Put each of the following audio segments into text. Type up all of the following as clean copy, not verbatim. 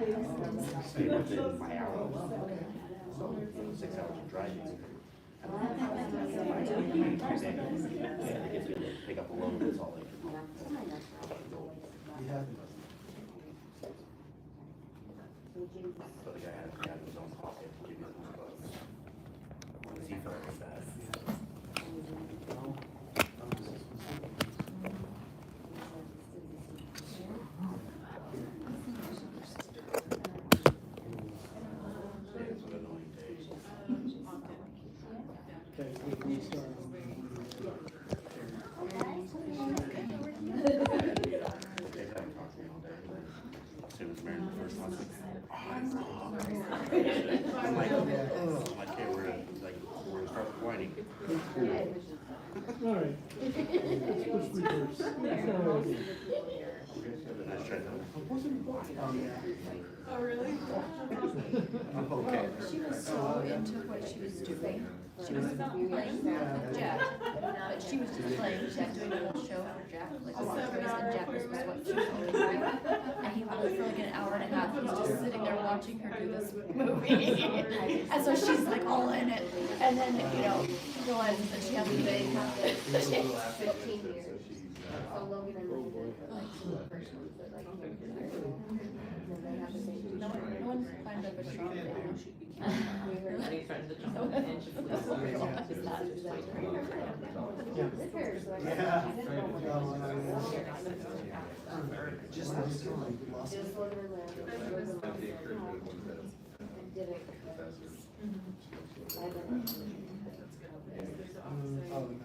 Stay within my hour. So 6 hours of driving. And then they get to pick up a load, that's all they can do. So the guy had his own pocket to give me the bucks. Because he felt like that. It's an annoying day. Okay, we start. They haven't talked to me all day. As soon as Marin first wants to. I'm like, okay, we're gonna start whining. All right. Let's push reverse. I was trying to. Oh, really? Okay. She was so into what she was doing. She was playing with Jack, but she was just playing. She was doing a whole show for Jack, like a toys, and Jack was what she was always doing. And he was for like an hour and a half. He was just sitting there watching her do this movie. And so she's like all in it. And then, you know, realizes that she has a baby. 15 years. So Logan and Linda, like, the first ones that like, and then they have the same. No one climbed up a strong man. Everybody tries to jump on the edge of the Just this one, we lost it. Just Logan and Linda. And did it. I don't know. Oh, no.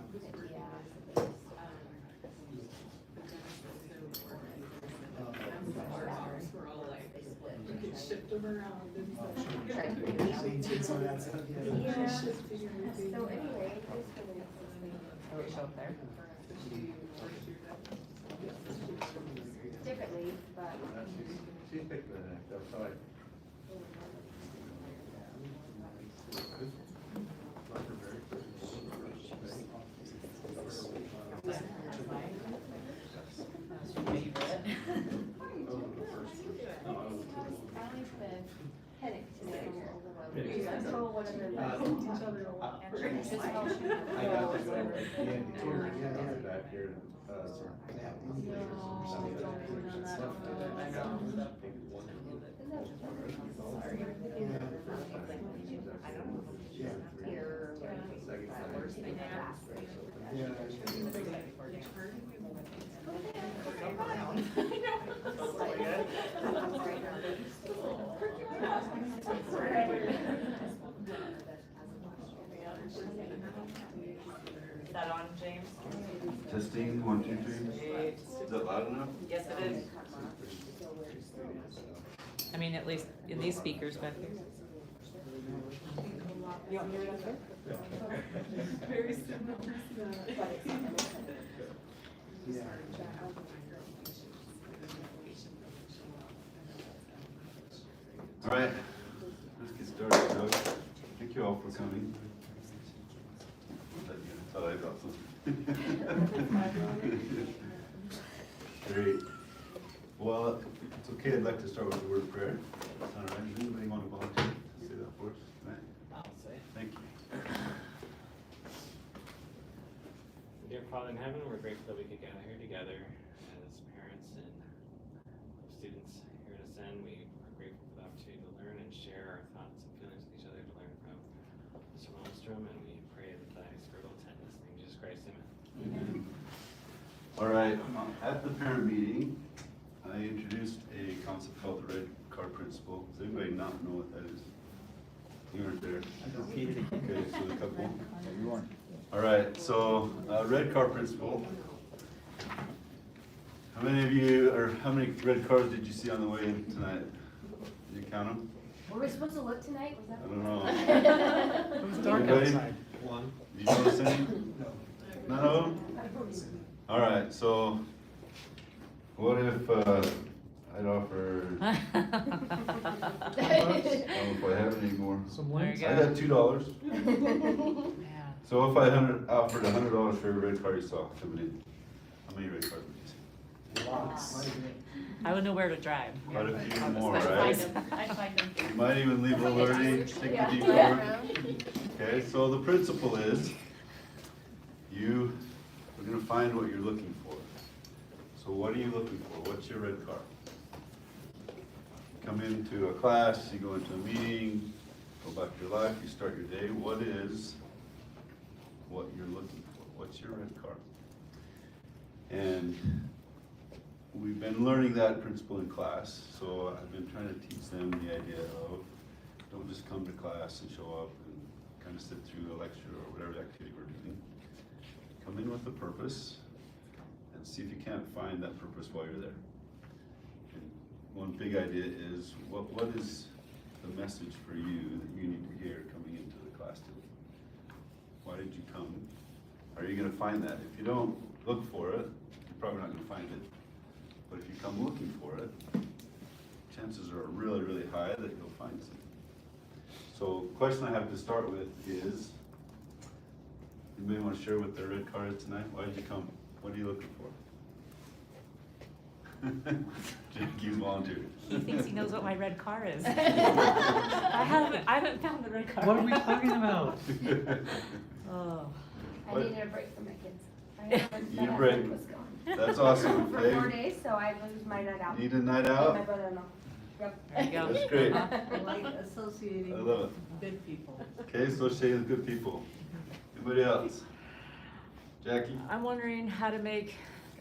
We're all like, you could shift them around and stuff. So that's it, yeah. Yeah. Shift to your movie. So anyway, just for the next thing. Are we show up there? Differently, but. She's picked the neck, that's all right. Headache today. Control one of them. Each other a lot. I got to go, back here, Is that on, James? Testing, 1, 2, 3. Is that loud enough? Yes, it is. I mean, at least in these speakers back here. You want me to answer? Very similar personality. Yeah. All right, let's get started, Doug. Thank you all for coming. I thought I brought something. Great. Well, it's okay, I'd like to start with a word of prayer. All right, does anybody want to volunteer to say that for us tonight? I'll say. Thank you. Dear Father in heaven, we're grateful that we could gather here together as parents and students here at Ascend. We are grateful for the opportunity to learn and share our thoughts and feelings with each other, to learn from Mr. Malmstrom, and we pray that thy spirit will attend us. In Jesus Christ, amen. All right, at the parent meeting, I introduced a concept called the red car principle. Does anybody not know what that is? You weren't there. Okay, so a couple. You weren't. All right, so red car principle. How many of you, or how many red cars did you see on the way in tonight? Did you count them? Were we supposed to look tonight? Was that? I don't know. It was dark Anybody? outside. One. Did you notice any? No. None of them? All right, so what if I'd offer, I don't know if I have any more. Some There lights. you I go. got $2. Yeah. So if I offered $100 for every red car you saw coming in, how many red cars would you see? Lots. I would know where to drive. Quite a few more, I'd right? find them. I'd find them. You might even leave a little early, take a detour. Okay, so the principle is, we're gonna find what you're looking for. So what are you looking for? What's your red car? Come into a class, you go into a meeting, go about your life, you start your day. What is what you're looking for? What's your red car? And we've been learning that principle in class, so I've been trying to teach them the idea of don't just come to class and show up and kind of sit through a lecture or whatever activity we're doing. Come in with a purpose and see if you can't find that purpose while you're there. And one big idea is what is the message for you that you need to hear coming into the class today? Why did you come? Are you going to find that? If you don't look for it, you're probably not going to find it. But if you come looking for it, chances are really, really high that you'll find something. So the question I have to start with is, anybody want to share what their red car is tonight? Why did you come? What are you looking for? Jackie's volunteered. He thinks he knows what my red car is. I haven't found the red car. What are we talking about? Oh. I needed a break from my kids. You need a break. Was gone. That's awesome. For Okay. 4 days, so I was my night out. Need a night And my out? brother-in-law. Yep. There you go. That's great. Uh-huh. Like associating I love it. good people. Okay, associate with good people. Anybody else? Jackie? I'm wondering how to make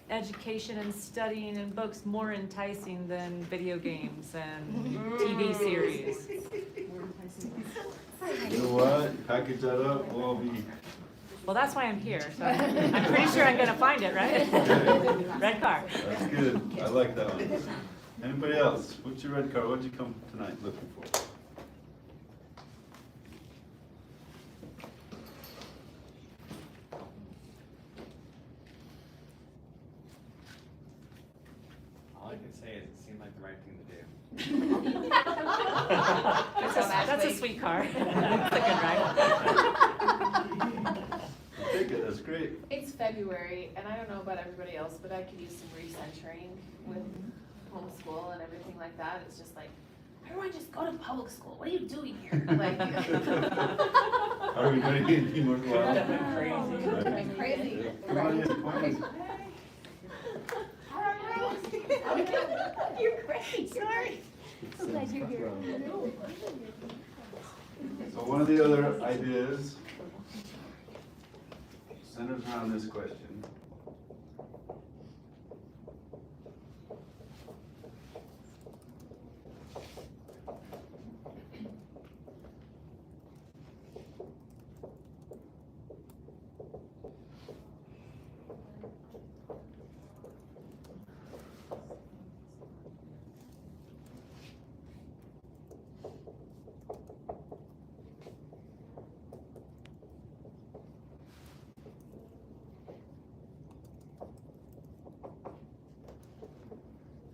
education and studying and books more enticing than video games and TV series. You know what? Package that up, we'll all be. Well, that's why I'm here, so I'm pretty sure I'm gonna find it, right? Red car. That's good. I like that one. Anybody else? What's your red car? What'd you come tonight looking for? All I can say is it seemed like the right thing to do. That's a sweet car. That's a good ride. Take it, that's great. It's February, and I don't know about everybody else, but I could use some recentering with homeschool and everything like that. It's just like, everyone just go to public school. What are you doing here? Like, Are we going to get any more class? It's crazy. Come on in, come on in. You're great. Sorry. I'm glad you're here. So one of the other ideas centers around this question.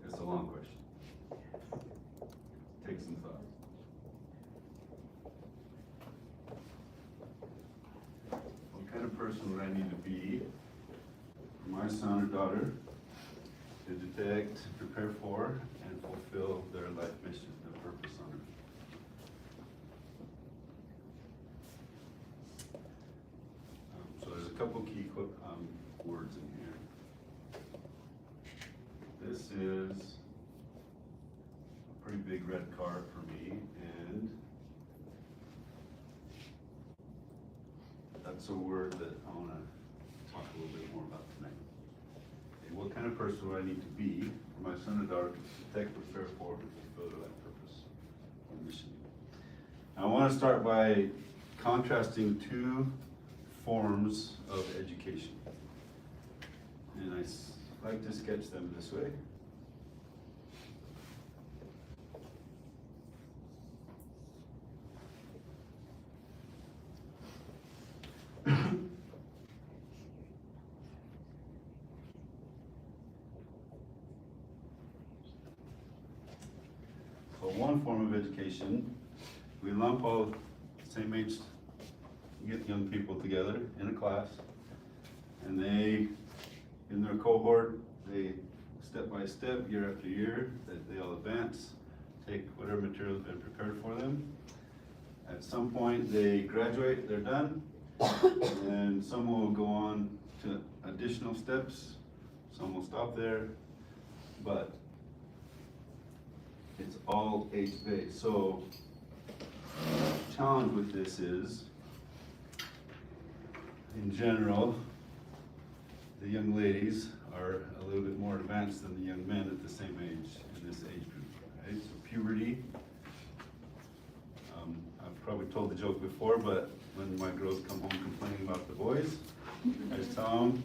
It's a long question. Take some thought. What kind of person would I need to be for my son or daughter to detect, prepare for, and fulfill their life mission, their purpose on earth? So there's a couple key words in here. This is a pretty big red card for me, and that's a word that I want to talk a little bit more about tonight. Okay, what kind of person do I need to be for my son or daughter to protect, prepare for, and fulfill their life purpose and mission? I want to start by contrasting two forms of education. And I like to sketch them this way. So one form of education, we lump all same age, get young people together in a class, and they, in their cohort, they step by step, year after year, that they all advance, take whatever material has been prepared for them. At some point, they graduate, they're done, and some will go on to additional steps, some will stop there, but it's all age-based. So, challenge with this is, in general, the young ladies are a little bit more advanced than the young men at the same age in this age group, right? So puberty, I've probably told the joke before, but when my girls come home complaining about the boys, I just tell them,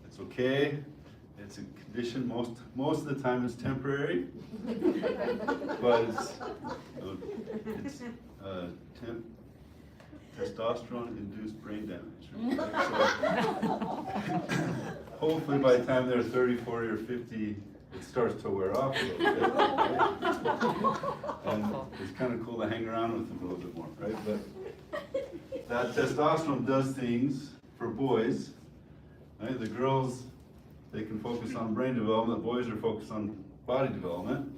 it's okay, it's a condition, most of the time it's temporary, but it's testosterone-induced brain damage. Right? So, hopefully by the time they're 30, 40, or 50, it starts to wear off a little bit. Right? And it's kind of cool to hang around with them a little bit more, right? But that testosterone does things for boys, right? The girls, they can focus on brain development, boys are focused on body development,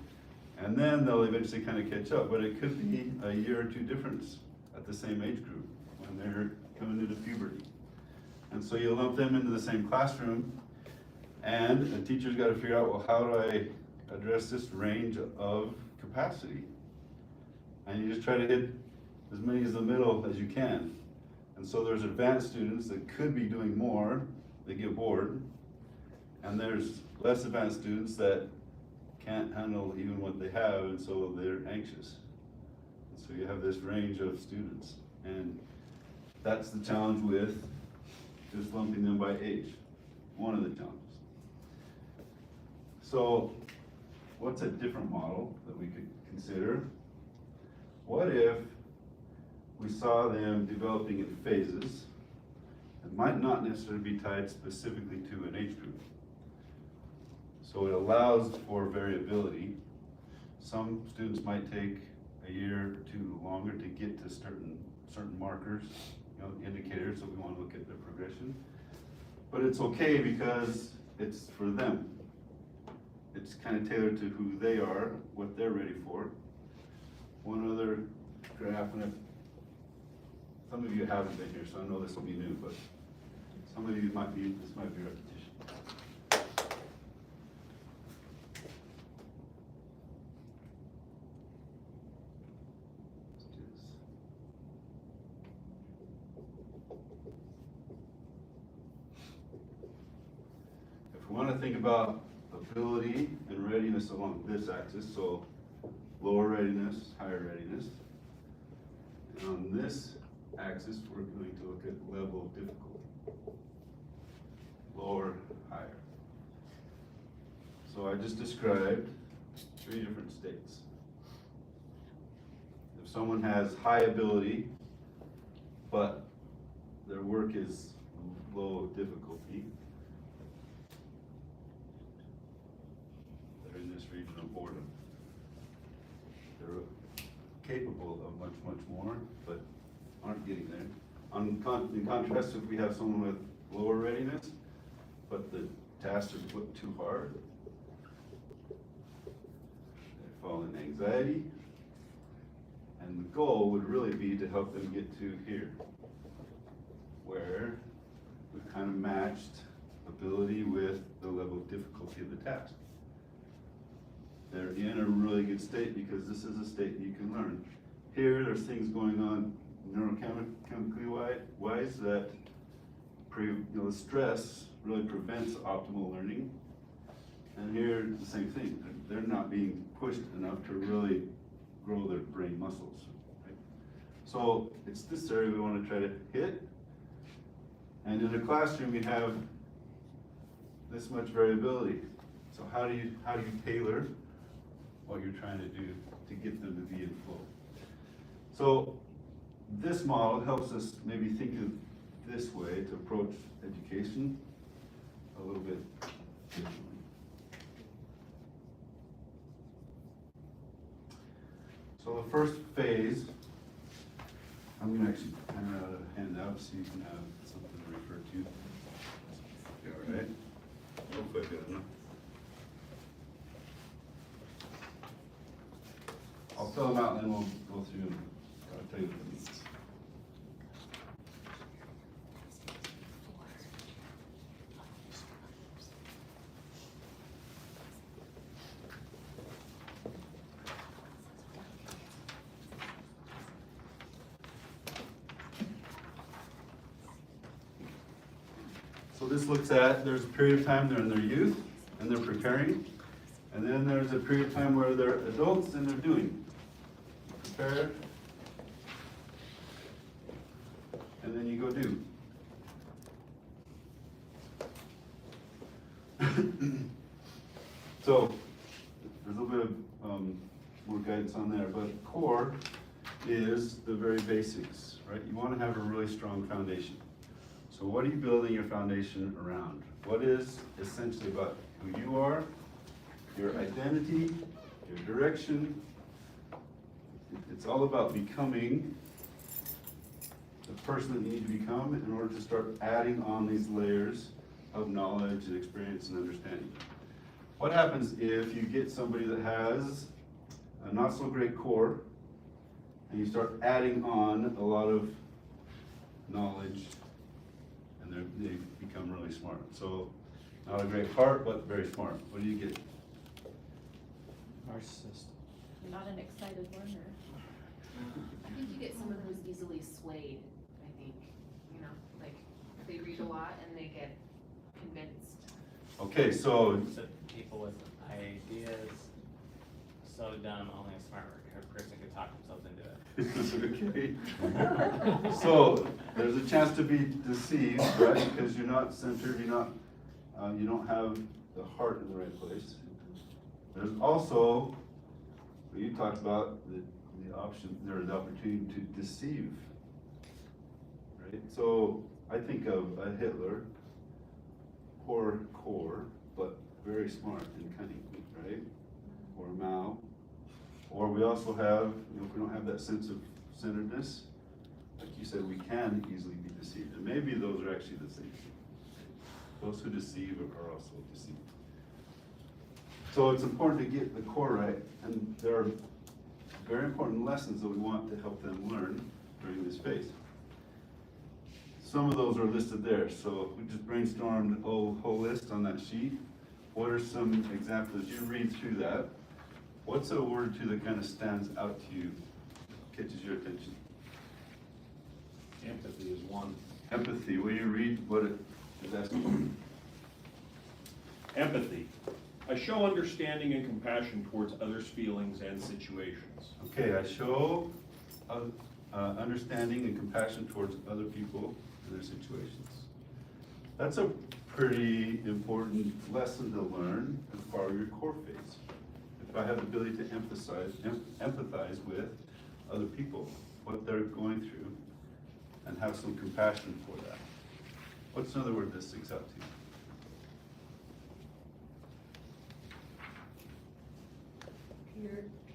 and then they'll eventually kind of catch up, but it could be a year or two difference at the same age group when they're coming into puberty. And so you lump them into the same classroom, and the teacher's got to figure out, well, how do I address this range of capacity? And you just try to hit as many as the middle as you can. And so there's advanced students that could be doing more, they get bored, and there's less advanced students that can't handle even what they have, and so they're anxious. And so you have this range of students, and that's the challenge with just lumping them by age, one of the challenges. So what's a different model that we could consider? What if we saw them developing in phases that might not necessarily be tied specifically to an age group? So it allows for variability. Some students might take a year or two longer to get to certain markers, indicators that we want to look at their progression. But it's okay because it's for them. It's kind of tailored to who they are, what they're ready for. One other graph, and some of you haven't been here, so I know this will be new, but some of you this might be repetition. If we want to think about ability and readiness along this axis, so lower readiness, higher readiness. And on this axis, we're going to look at level of difficulty. Lower, higher. So I just described 3 different states. If someone has high ability, but their work is low difficulty, they're in this region of boredom. They're capable of much, much more, but aren't getting there. In contrast, if we have someone with lower readiness, but the tasks are put too hard, they fall in anxiety, and the goal would really be to help them get to here, where we've kind of matched ability with the level of difficulty of the task. They're in a really good state because this is a state you can learn. Here, there's things going on neurochemically wise that the stress really prevents optimal learning. And here, the same thing. They're not being pushed enough to really grow their brain muscles. Right? So it's this area we want to try to hit. And in a classroom, you have this much variability. So how do you tailor what you're trying to do to get them to be in flow? So this model helps us maybe think of this way to approach education a little bit differently. So the first phase, I'm going to actually hand out a handout so you can have something to refer to. All right. Hopefully good enough. spell them out and then we'll go through and tell you what it means. So this looks at, there's a period of time they're in their youth and they're preparing. And then there's a period of time where they're adults and they're doing. Prepare. And then you go do. So there's a little bit of more guidance on there, but core is the very basics, right? You want to have a really strong foundation. So what are you building your foundation around? What is essentially about who you are, your identity, your direction? It's all about becoming the person that you need to become in order to start adding on these layers of knowledge and experience and understanding. What happens if you get somebody that has a not so great core and you start adding on a lot of knowledge and they become really smart? So not a great heart, but very smart. What do you get? Narcissist. You're not an excited learner. I think you get someone who's easily swayed, I think, you know, like, they read a lot and they get convinced. Okay, so So people with ideas, so dumb, only a smart person could talk themselves into it. okay. So there's a chance to be deceived, right? Because you're not centered, you're not, you don't have the heart in the right place. There's also, what you talked about, the option, there's the opportunity to deceive, right? So I think of a Hitler, poor core, but very smart and cunning, right? Or Mao. Or we also have, you know, if we don't have that sense of centeredness, like you said, we can easily be deceived. And maybe those are actually the same. Those who deceive are also deceived. So it's important to get the core right, and there are very important lessons that we want to help them learn during this phase. Some of those are listed there, so we just brainstormed a whole list on that sheet. What are some examples? You read through that. What's a word or two that kind of stands out to you, catches your attention? Empathy is one. Empathy, will you read what it is asking? Empathy. I show understanding and compassion towards others' feelings and situations. Okay, I show understanding and compassion towards other people and their situations. That's a pretty important lesson to learn as part of your core phase. If I have the ability to empathize with other people, what they're going through, and have some compassion for that. What's another word that sticks out to you?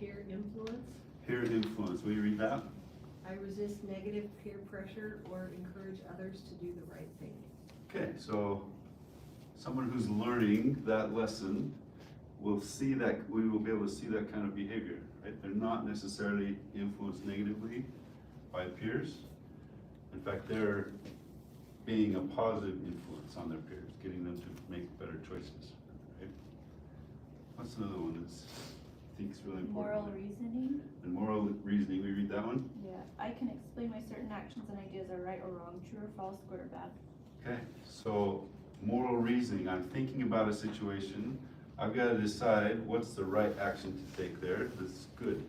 Peer influence. Peer influence, will you read that? I resist negative peer pressure or encourage others to do the right thing. Okay, so someone who's learning that lesson will see that, we will be able to see that kind of behavior, right? They're not necessarily influenced negatively by peers. In fact, they're being a positive influence on their peers, getting them to make better choices, right? What's another one that's I think is really important? Moral reasoning. And moral reasoning, we read that one? Yeah, I can explain why certain actions and ideas are right or wrong, true or false, good or bad. Okay, so moral reasoning, I'm thinking about a situation, I've got to decide what's the right action to take there that's good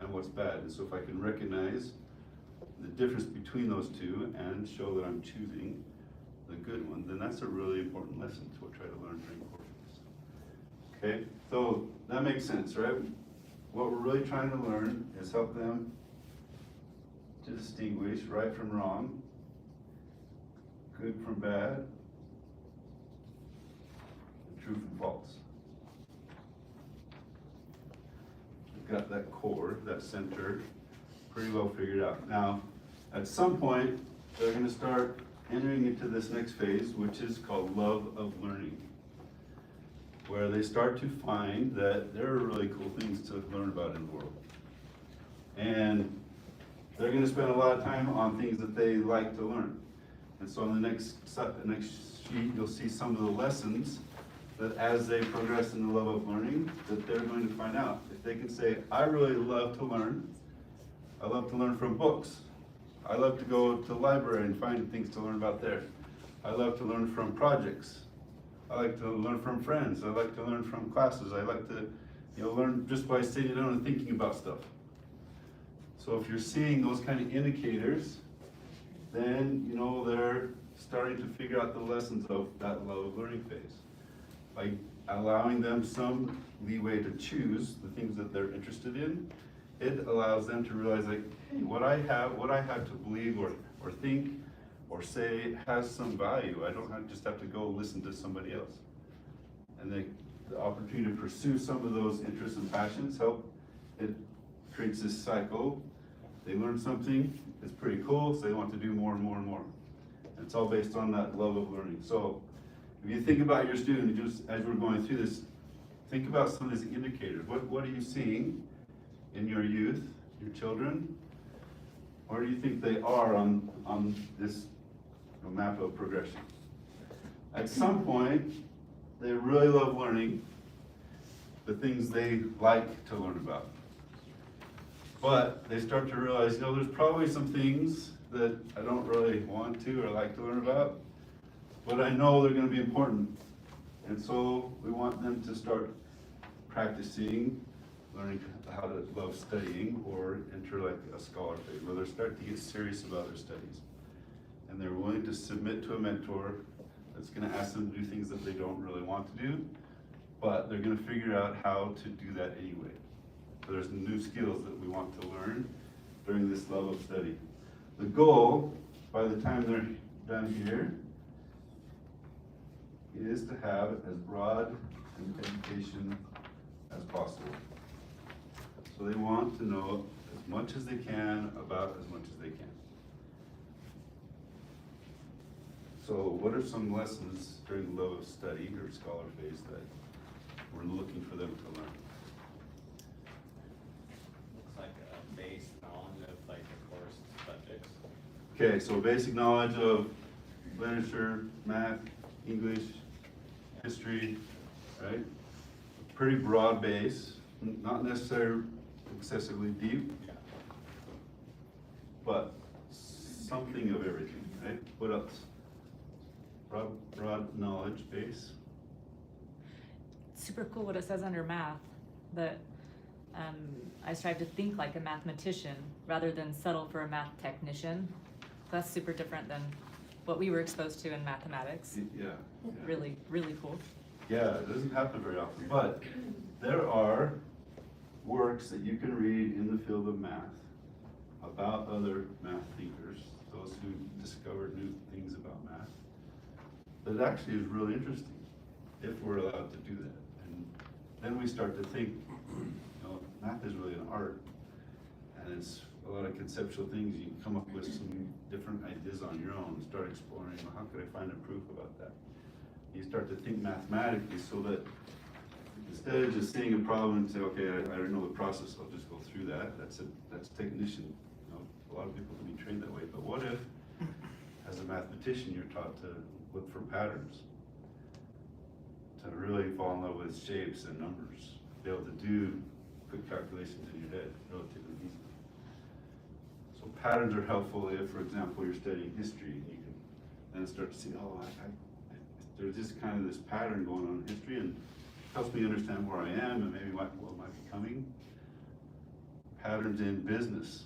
and what's bad. And so if I can recognize the difference between those two and show that I'm choosing the good one, then that's a really important lesson to try to learn during core phase. Okay, so that makes sense, right? What we're really trying to learn is help them to distinguish right from wrong, good from bad, and true from false. We've got that core, that center, pretty well figured out. Now, at some point, they're going to start entering into this next phase, which is called love of learning, where they start to find that there are really cool things to learn about in the world. And they're gonna spend a lot of time on things that they like to learn. And so on the next sheet, you'll see some of the lessons that as they progress in the love of learning, that they're going to find out. If they can say, I really love to learn. I love to learn from books. I love to go to the library and find things to learn about there. I love to learn from projects. I like to learn from friends. I like to learn from classes. I like to, learn just by sitting down and thinking about stuff. So if you're seeing those kind of indicators, then they're starting to figure out the lessons of that love of learning phase. By allowing them some leeway to choose the things that they're interested in, it allows them to realize, like, hey, what I have to believe or think or say has some value. I don't just have to go listen to somebody else. And the opportunity to pursue some of those interests and passions it creates this cycle. They learn something, it's pretty cool, so they want to do more and more and more. And it's all based on that love of learning. So if you think about your student, just as we're going through this, think about some of these indicators. What are you seeing in your youth, your children? Where do you think they are on this map of progression? At some point, they really love learning the things they like to learn about. But they start to realize, there's probably some things that I don't really want to or like to learn about, but I know they're going to be important. And so we want them to start practicing learning how to love studying or enter like a scholar phase, where they start to get serious about their studies. And they're willing to submit to a mentor that's going to ask them to do things that they don't really want to do, but they're going to figure out how to do that anyway. So there's new skills that we want to learn during this love of study. The goal, by the time they're done here, is to have as broad an education as possible. So they want to know as much as they can about as much as they can. So what are some lessons during the love of study or scholar phase that we're looking for them to learn? Looks like a base knowledge of like the course subjects. Okay, so basic knowledge of literature, math, English, history, right? A pretty broad base, not necessarily excessively deep, but something of everything, right? What else? Broad knowledge base. Super cool what it says under math, that I strive to think like a mathematician rather than settle for a math technician. That's super different than what we were exposed to in mathematics. Yeah. Really, really cool. Yeah, it doesn't happen very often, but there are works that you can read in the field of math about other math thinkers, those who discovered new things about math, that actually is really interesting if we're allowed to do that. And then we start to think, math is really an art, and it's a lot of conceptual things. You can come up with some different ideas on your own and start exploring, how could I find a proof about that? You start to think mathematically, so that instead of just seeing a problem and say, okay, I already know the process, I'll just go through that. That's technician. A lot of people can be trained that way. But what if, as a mathematician, you're taught to look for patterns, to really fall in love with shapes and numbers, be able to do quick calculations in your head relatively easily. So patterns are helpful if, for example, you're studying history, and you can then start to see, there's just kind of this pattern going on in history, and helps me understand where I am and maybe what might be coming. Patterns in business.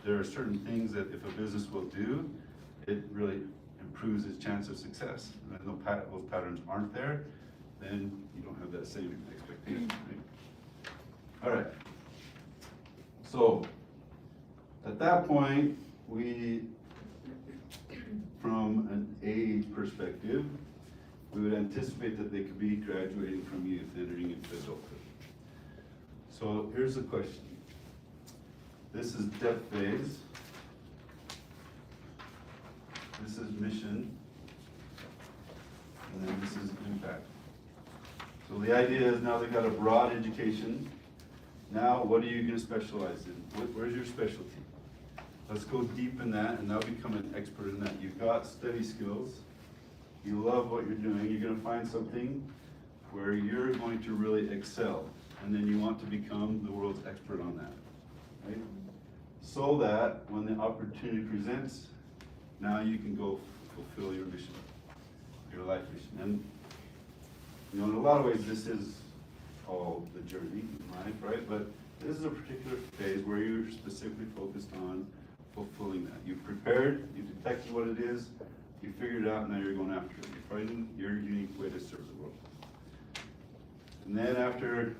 There are certain things that if a business will do, it really improves its chance of success. And if those patterns aren't there, then you don't have that same expectation, right? All right. So at that point, from an age perspective, we would anticipate that they could be graduating from youth, entering into adulthood. So here's the question. This is depth phase. This is mission. And then this is impact. So the idea is now they've got a broad education Now, what are you gonna specialize in? Where's your specialty? Let's go deep in that and now become an expert in that. You've got study skills. You love what you're doing. You're gonna find something where you're going to really excel. And then you want to become the world's expert on that, right? So that when the opportunity presents, now you can go fulfill your mission, your life mission. And you know, in a lot of ways, this is all the journey in life, right? But this is a particular phase where you're specifically focused on fulfilling that. You've prepared, you've detected what it is, you figured it out, now you're going after it. You're finding your unique way to serve the world. And then after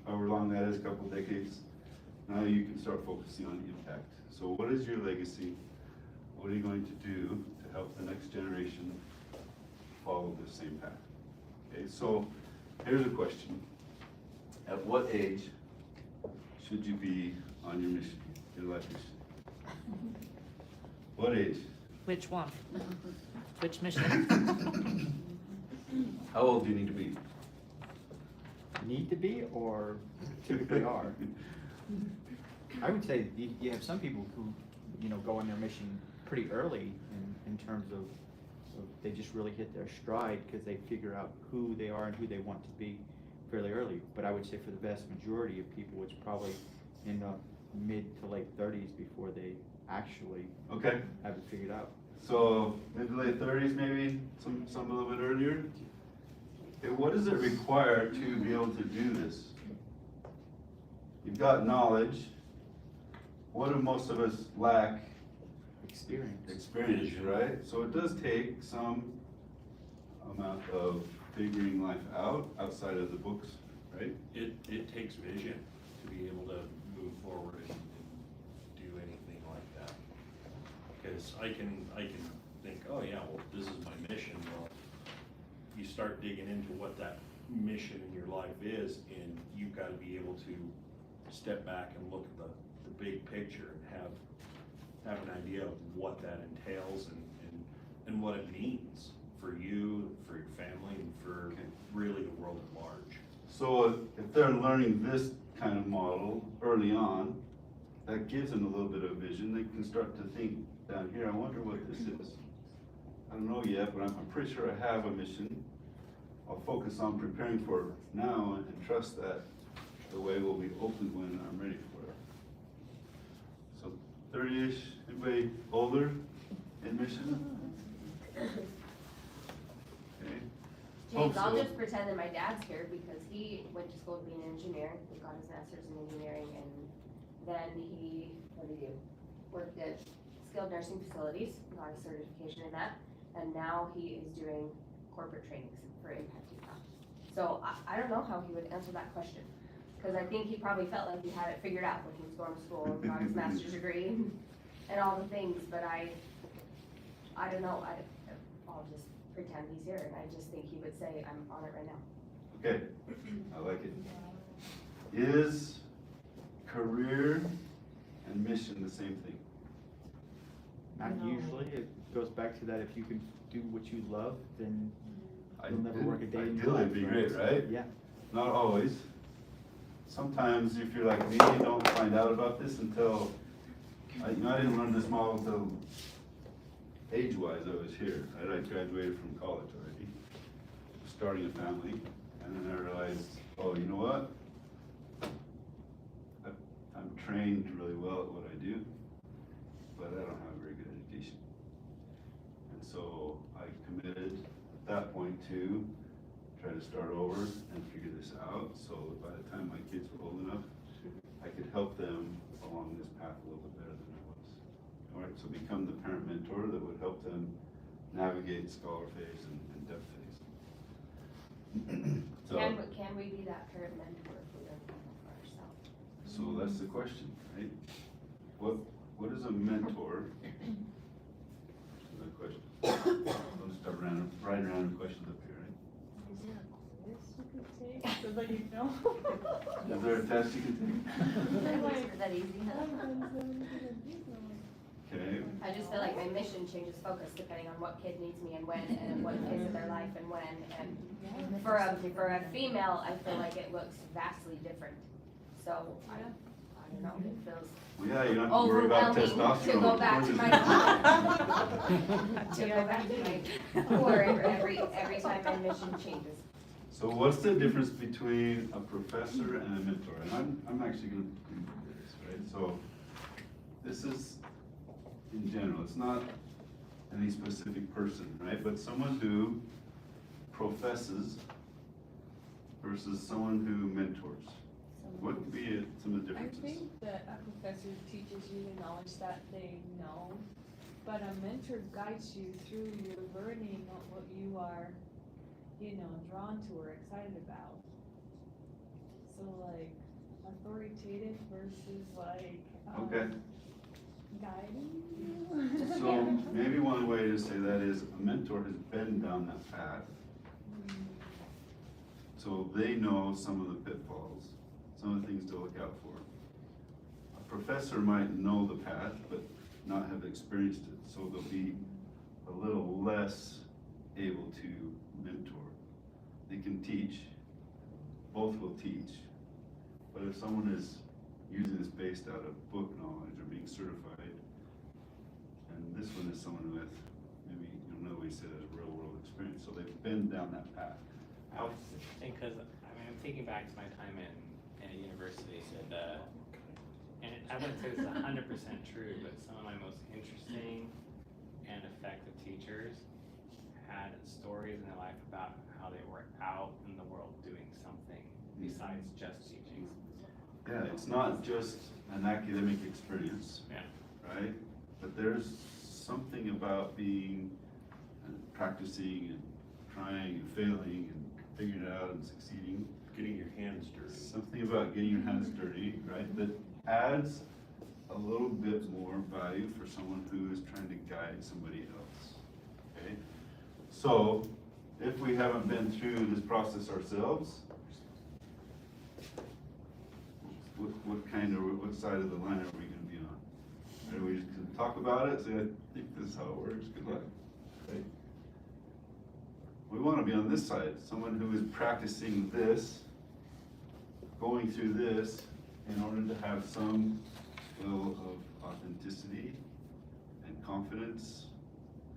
however long that is, a couple decades, now you can start focusing on impact. So what is your legacy? What are you going to do to help the next generation follow the same path? Okay, so here's a question. At what age should you be on your mission, your life mission? What age? Which one? Which mission? How old do you need to be? Need to be or typically are? I would say you have some people who, you know, go on their mission pretty early in terms of they just really hit their stride because they figure out who they are and who they want to be fairly early. But I would say for the vast majority of people, it's probably in the mid to late 30s before they actually Okay, have it figured out. so mid to late 30s maybe, some a little bit earlier. Okay, what does it require to be able to do this? You've got knowledge. What do most of us lack? Experience. Experience, right? So it does take some amount of figuring life out outside of the books, right? It takes vision to be able to move forward and do anything like that. Because I can think, oh yeah, well, this is my mission. Well, you start digging into what that mission in your life is, and you've got to be able to step back and look at the big picture and have an idea of what that entails and what it means for you, for your family, and for really the world at large. So if they're learning this kind of model early on, that gives them a little bit of vision. They can start to think down here, I wonder what this is. I don't know yet, but I'm pretty sure I have a mission. I'll focus on preparing for it now and trust that the way will be open when I'm ready for it. So 30-ish, anybody older in mission? Okay. James, I'll so. just pretend that my dad's here because he went to school to be an engineer. He got his master's in engineering, and then he, what did he do? Worked at skilled nursing facilities, got a certification in that, and now he is doing corporate trainings for Impact Utah. So I don't know how he would answer that question, because I think he probably felt like he had it figured out when he was going to school and got his master's degree and all the things, but I don't know, I'll just pretend he's here, and I just think he would say, I'm on it right now. Okay, I like it. Is career and mission the same thing? Not usually. It goes back to that if you can do what you love, then you'll never work a day in your Ideally, life. it'd be great, right? Yeah. Not always. Sometimes if you're like me, you don't find out about this until, I didn't learn this model until age-wise I was here. I graduated from college already, starting a family, and then I realized, oh, you know what? I'm trained really well at what I do, but I don't have a very good education. And so I committed at that point to try to start over and figure this out, so that by the time my kids were old enough, I could help them along this path a little bit better than I was. All right, so become the parent mentor that would help them navigate scholar phase and depth phase. So, Can we be that parent mentor if we don't know for ourselves? so that's the question, right? What is a mentor? Good question. Let's start right around questions up here, right? So that you know. Is there a test you can Is that easy, huh? take? Okay, I just feel like my mission changes focus depending on what kid needs me and when, and what phase of their life and when, and for a female, I feel like it looks vastly different. So, I don't know, it feels Well, yeah, you don't have to worry about overwhelming testosterone. to go back to my, to go back to my core every time my mission changes. So what's the difference between a professor and a mentor? And I'm actually gonna do this, right? So this is in general, it's not any specific person, right? But someone who professes versus someone who mentors. What could be some of the I differences? think that a professor teaches you the knowledge that they know, but a mentor guides you through your learning on what you are, drawn to or excited about. So like authoritative versus like, Okay. guiding you. So maybe one way to say that is a mentor has been down that path. So they know some of the pitfalls, some of the things to look out for. A professor might know the path, but not have experienced it, so they'll be a little less able to mentor. They can teach, both will teach, but if someone is using this based out of book knowledge or being certified, and this one is someone with maybe, another way to say it is real world experience, so they've been down that path. I was thinking, cause I'm thinking back to my time in a university and I wouldn't say this is 100% true, but some of my most interesting and effective teachers had stories in their life about how they were out in the world doing something besides just teaching. Yeah, it's not just an academic experience. Yeah. Right? But there's something about being and practicing and trying and failing and figuring it out and succeeding. Getting your hands dirty. Something about getting your hands dirty, right? That adds a little bit more value for someone who is trying to guide somebody else. Okay? So, if we haven't been through this process ourselves, what side of the line are we gonna be on? Are we just gonna talk about it, say, I think this is how it works, good luck, right? We wanna be on this side, someone who is practicing this, going through this, in order to have some level of authenticity and confidence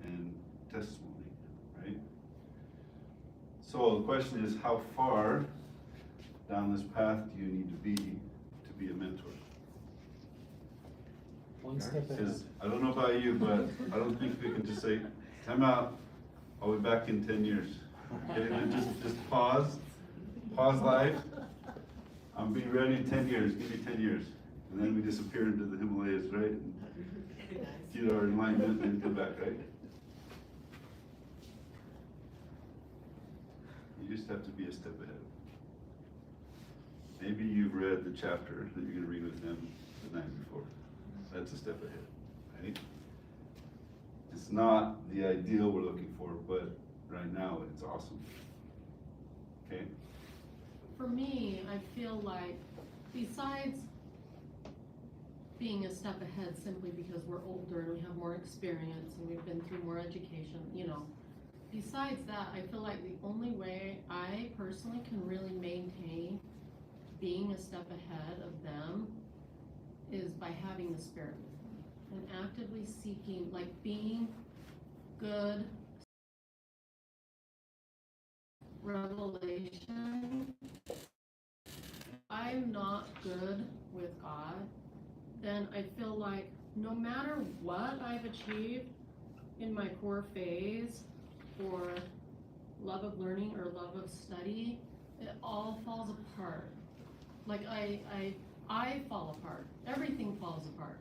and testimony, right? So the question is, how far down this path do you need to be a mentor? One step Because I don't know about you, but I don't think we can just say, time out, I'll be back in 10 years. Okay, then just pause life. I'm being ready in 10 years, give me 10 years. And then we disappear into the Himalayas, right? And get our enlightenment and come back, right? You just have to be a step ahead. Maybe you've read the chapter that you're gonna read with them the night before. That's a step ahead, right? It's not the ideal we're looking for, but right now it's awesome. Okay? For me, I feel like besides being a step ahead simply because we're older and we have more experience and we've been through more education, besides that, I feel like the only way I personally can really maintain being a step ahead of them is by having the Spirit with me and actively seeking, like being good revelation. I'm not good with God, then I feel like no matter what I've achieved in my core phase for love of learning or love of study, it all falls apart. Like I fall apart. Everything falls apart.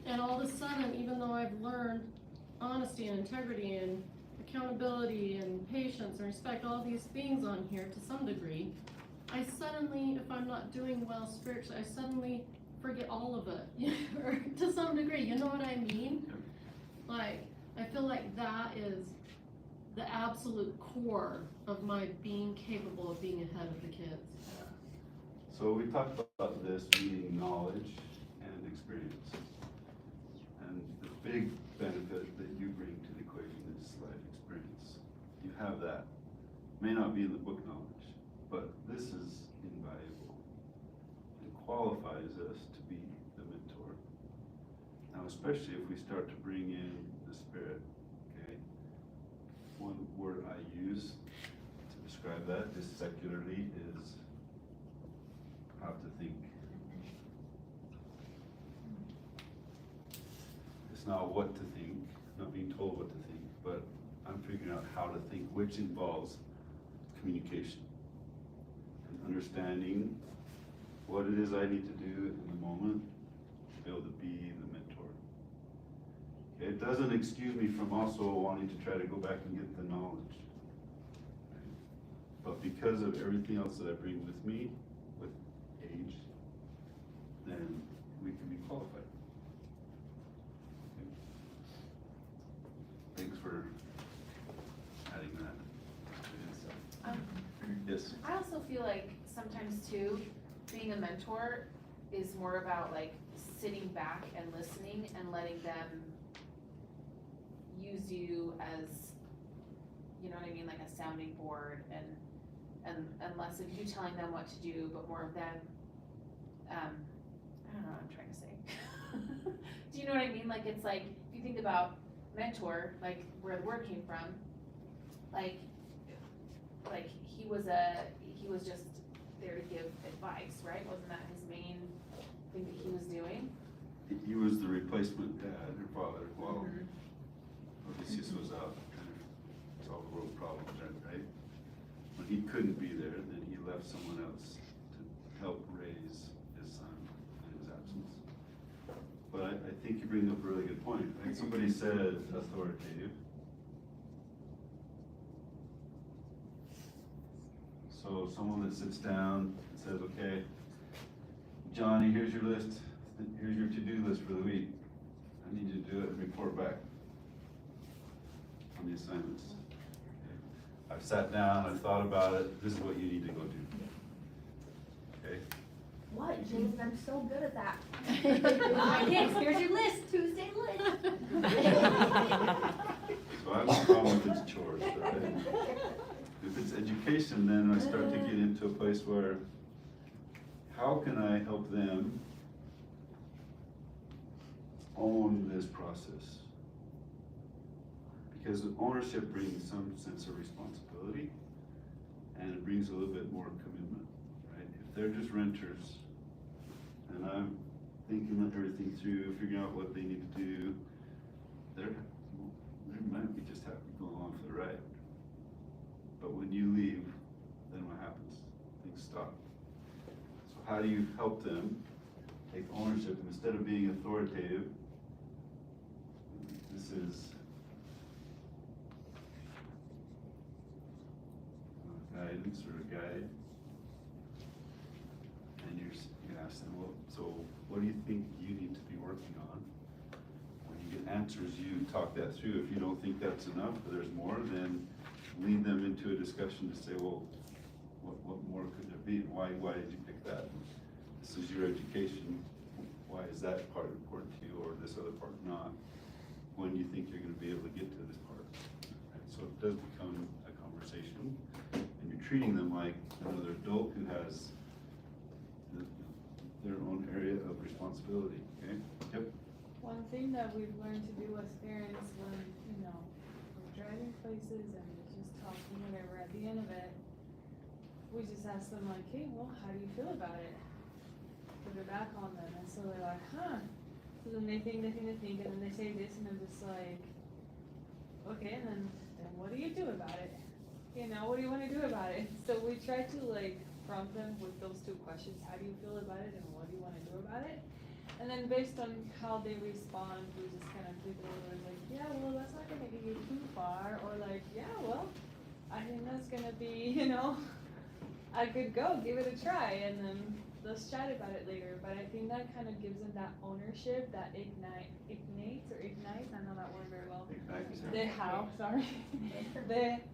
And all of a sudden, even though I've learned honesty and integrity and accountability and patience and respect, all these things on here to some degree, I suddenly, if I'm not doing well spiritually, I suddenly forget all of it, or to some degree, you know what I mean? Like, I feel like that is the absolute core of my being capable of being ahead of the kids. So we talked about this being knowledge and experience. And the big benefit that you bring to the equation is life experience. You have that. May not be in the book knowledge, but this is invaluable and qualifies us to be the mentor. Now, especially if we start to bring in the Spirit, okay? One word I use to describe that is secularly is how to think. It's not what to think, not being told what to think, but I'm figuring out how to think, which involves communication and understanding what it is I need to do in the moment to be able to be the mentor. Okay, it doesn't excuse me from also wanting to try to go back and get the knowledge. Right? But because of everything else that I bring with me, with age, then we can be qualified. Okay. Thanks for adding that. Yes. I also feel like sometimes too, being a mentor is more about like sitting back and listening and letting them use you as, you know what I mean, like a sounding board, and less of you telling them what to do, but more of them, I don't know what I'm trying to say. Do you know what I mean? Like, it's like, if you think about mentor, like where the word came from, like he was just there to give advice, right? Wasn't that his main thing that he was doing? He was the replacement dad or father while Odysseus was out trying to solve the world problems, right? When he couldn't be there, then he left someone else to help raise his son in his absence. But I think you bring up a really good point. Like somebody said authoritative. So someone that sits down and says, okay, Johnny, here's your list. Here's your to-do list for the week. I need you to do it and report back on the assignments. Okay. I've sat down, I've thought about it. This is what you need to go do. Okay? What, James? I'm so good at that. Yes, here's your list, Tuesday list. So I have no problem with its chores, right? If it's education, then I start to get into a place where, how can I help them own this process? Because ownership brings some sense of responsibility, and it brings a little bit more commitment, right? If they're just renters, and I'm thinking everything through, figuring out what they need to do, they might be just happy to go along for the ride. But when you leave, then what happens? Things stop. So how do you help them take ownership instead of being authoritative? This is guidance or a guide. And you ask them, well, so what do you think you need to be working on? When you get answers, you talk that through. If you don't think that's enough, or there's more, then lead them into a discussion to say, well, what more could there be? Why did you pick that? This is your education. Why is that part important to you, or this other part not? When do you think you're going to be able to get to this part? Right? So it does become a conversation, and you're treating them like another adult who has their own area of responsibility. Okay? Yep. One thing that we've learned to do as parents when, we're driving places and just talking, whatever, at the end of it, we just ask them like, hey, well, how do you feel about it? Put it back on them, and so they're like, huh. So then they think, and then they say this, and I'm just like, okay, and then what do you do about it? What do you want to do about it? So we try to like prompt them with those two questions: how do you feel about it, and what do you want to do about it? And then based on how they respond, we just kind of take it over and like, yeah, well, that's not gonna get you too far, or like, yeah, well, I think that's gonna be, a good go, give it a try, and then let's chat about it later. But I think that kind of gives them that ownership, that ignites, I know that word very well. The how, sorry.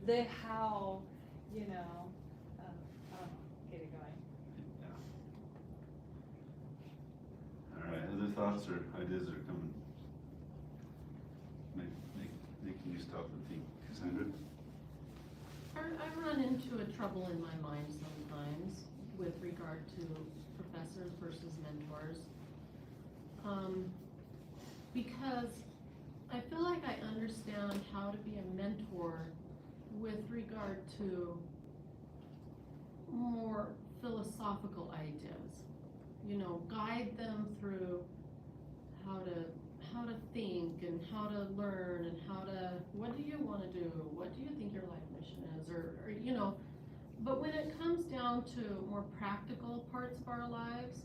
the how, I don't know, get it going. Yeah. All right, other thoughts or ideas that are coming? Making you stop and think. Cassandra? I run into a trouble in my mind sometimes with regard to professors versus mentors. Because I feel like I understand how to be a mentor with regard to more philosophical ideas. You know, guide them through how to think and how to learn and what do you want to do? What do you think your life mission is? Or, you know, but when it comes down to more practical parts of our lives,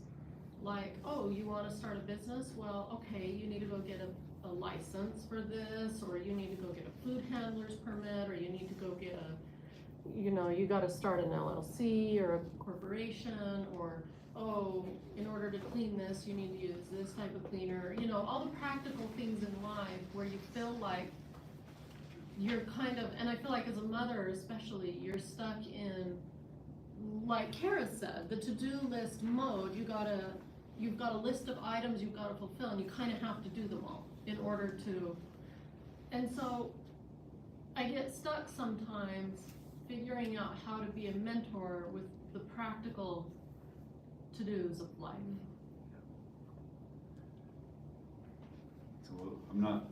like, oh, you want to start a business? Well, okay, you need to go get a license for this, or you need to go get a food handler's permit, or you need to go get you know, you got to start an LLC or a corporation, or, oh, in order to clean this, you need to use this type of cleaner. You know, all the practical things in life where you feel like you're kind of, and I feel like as a mother especially, you're stuck in, like Kara said, the to-do list mode. You've got a list of items you've got to fulfill, and you kind of have to do them all in order to, and so I get stuck sometimes figuring out how to be a mentor with the practical to-dos of life. So I'm not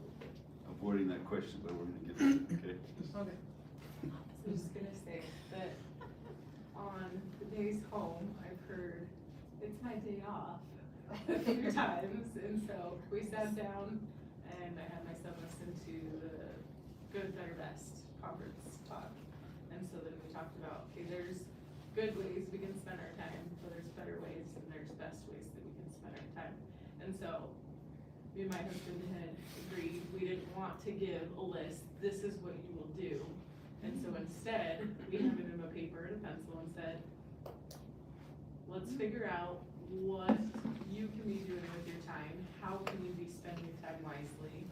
avoiding that question, but we're gonna get to it, okay? Okay. So I'm just gonna say that on the days home, I've heard, it's my day off a few times, and so we sat down and I had my son listen to the Good, Better, Best conference talk. And so then we talked about, okay, there's good ways we can spend our time, but there's better ways and there's best ways that we can spend our time. And so me and my husband had agreed, we didn't want to give a list, this is what you will do. And so instead, we handed him a paper and a pencil and said, let's figure out what you can be doing with your time, how can you be spending your time wisely?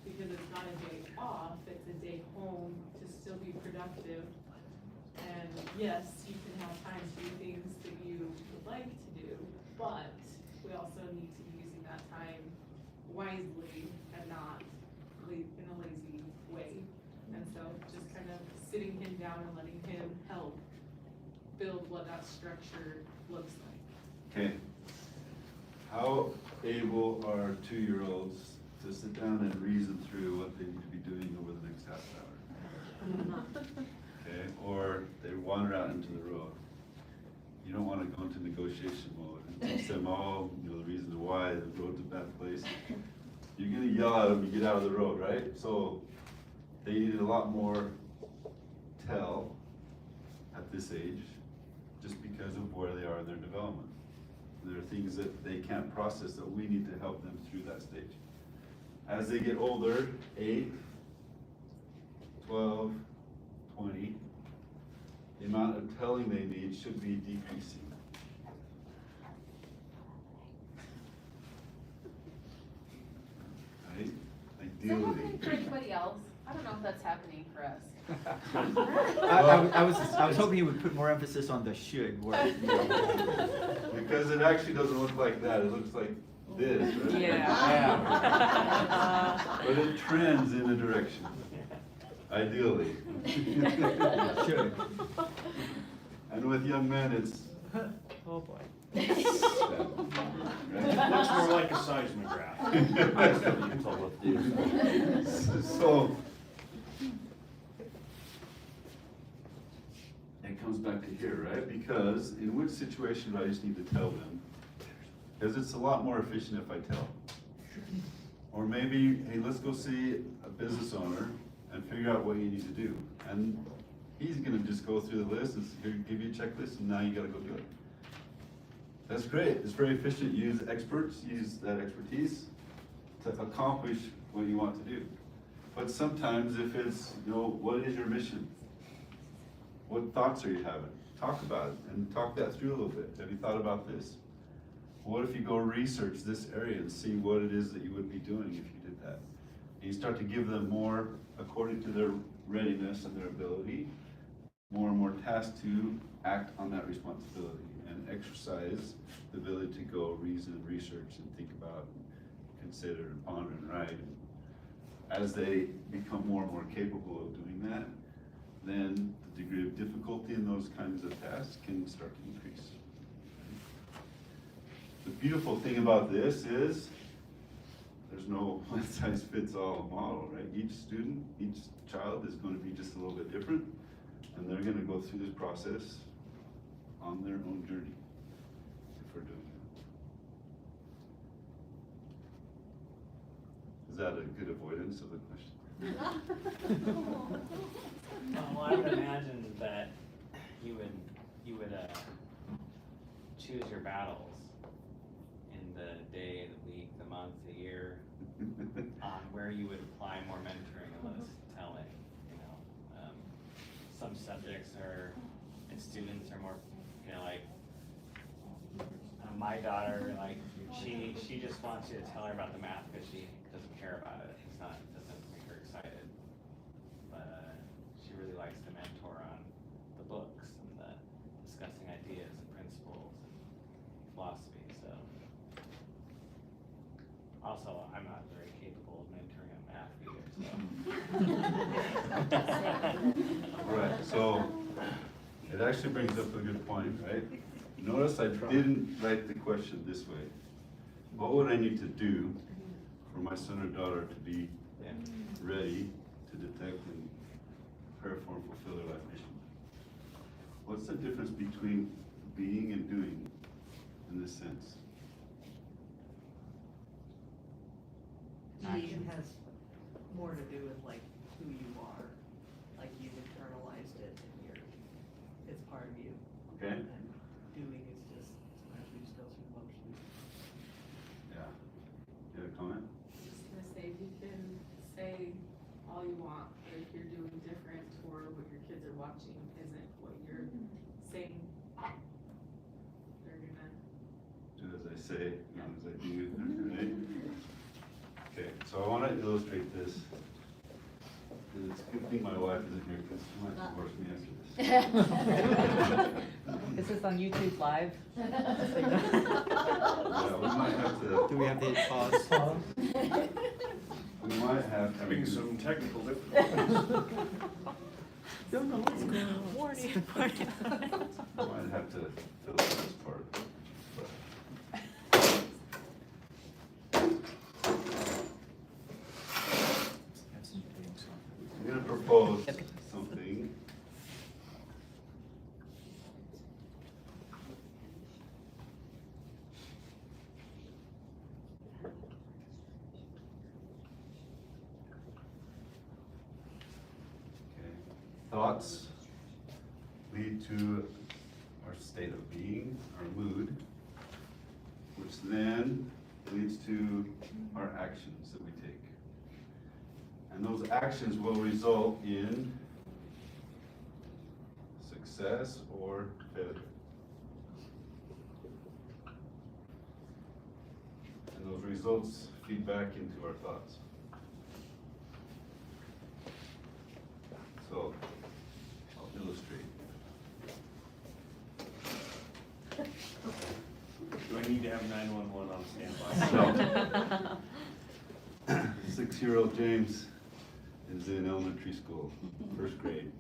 Because it's not a day off, it's a day home to still be productive. And yes, you can have time to do things that you would like to do, but we also need to be using that time wisely and not in a lazy way. And so just kind of sitting him down and letting him help build what that structure looks like. Okay. How able are 2-year-olds to sit down and reason through what they need to be doing over the next half hour? Okay, or they wander out into the road. You don't want to go into negotiation mode and teach them all, you know, the reasons why the road's a bad place. You're gonna yell at them to get out of the road, right? So they needed a lot more tell at this age, just because of where they are in their development. There are things that they can't process that we need to help them through that stage. As they get older, 8, 12, 20, the amount of telling they need should be decreasing. Right? Is that happening Ideally. for anybody else? I don't know if that's happening for us. I was hoping you would put more emphasis on the should word. Because it actually doesn't look like that, it looks like this, right? Yeah. But it trends in a direction, ideally. Should. And with young men, it's. Oh, boy. It looks more like a seismograph. I still can tell what it is. So, it comes back to here, right? Because in which situation do I just need to tell them? Because it's a lot more efficient if I tell. Or maybe, hey, let's go see a business owner and figure out what you need to do. And he's gonna just go through the list and give you a checklist, and now you gotta go do it. That's great, it's very efficient. Use experts, use that expertise to accomplish what you want to do. But sometimes if it's, you know, what is your mission? What thoughts are you having? Talk about it and talk that through a little bit. Have you thought about this? What if you go research this area and see what it is that you would be doing if you did that? And you start to give them more according to their readiness and their ability, more and more tasks to act on that responsibility and exercise the ability to go reason and research and think about, consider and ponder and write. As they become more and more capable of doing that, then the degree of difficulty in those kinds of tasks can start to increase. The beautiful thing about this is there's no one size fits all model, right? Each student, each child is going to be just a little bit different, and they're going to go through this process on their own journey if we're doing that. Is that a good avoidance of the question? Well, I would imagine that you would choose your battles in the day, the week, the month, the year, on where you would apply more mentoring and less telling, you know. Some subjects and students are more, you know, like, my daughter, like, she just wants you to tell her about the math because she doesn't care about it. Doesn't make her excited. But she really likes to mentor on the books and the discussing ideas and principles and philosophy, so. Also, I'm not very capable of mentoring on math either, so. Right, so it actually brings up a good point, right? Notice I didn't write the question this way. What would I need to do for my son or daughter to be ready to detect and perform, fulfill their life mission? What's the difference between being and doing in this sense? Being has more to do with like who you are, like you've internalized it and it's part of you. Okay? And doing is just, sometimes we just go through the motions. Yeah. You have a comment? Just gonna say, you can say all you want, but if you're doing different or what your kids are watching isn't what you're saying, they're gonna. Do as I say, not as I do, right? Okay, so I want to illustrate this. And it's a good thing my wife isn't here because she might divorce me after this. Is this on YouTube Live? Yeah, we might have to. Do we have the pause? We might have to. Having some technical difficulties. Don't know what's going on. Warning. We might have to fill in this part. I'm gonna propose something. Okay. Thoughts lead to our state of being, our mood, which then leads to our actions that we take. And those actions will result in success or failure. And those results feed back into our thoughts. So, I'll illustrate. Do I need to have 911 on standby? 6-year-old James is in elementary school, first grade.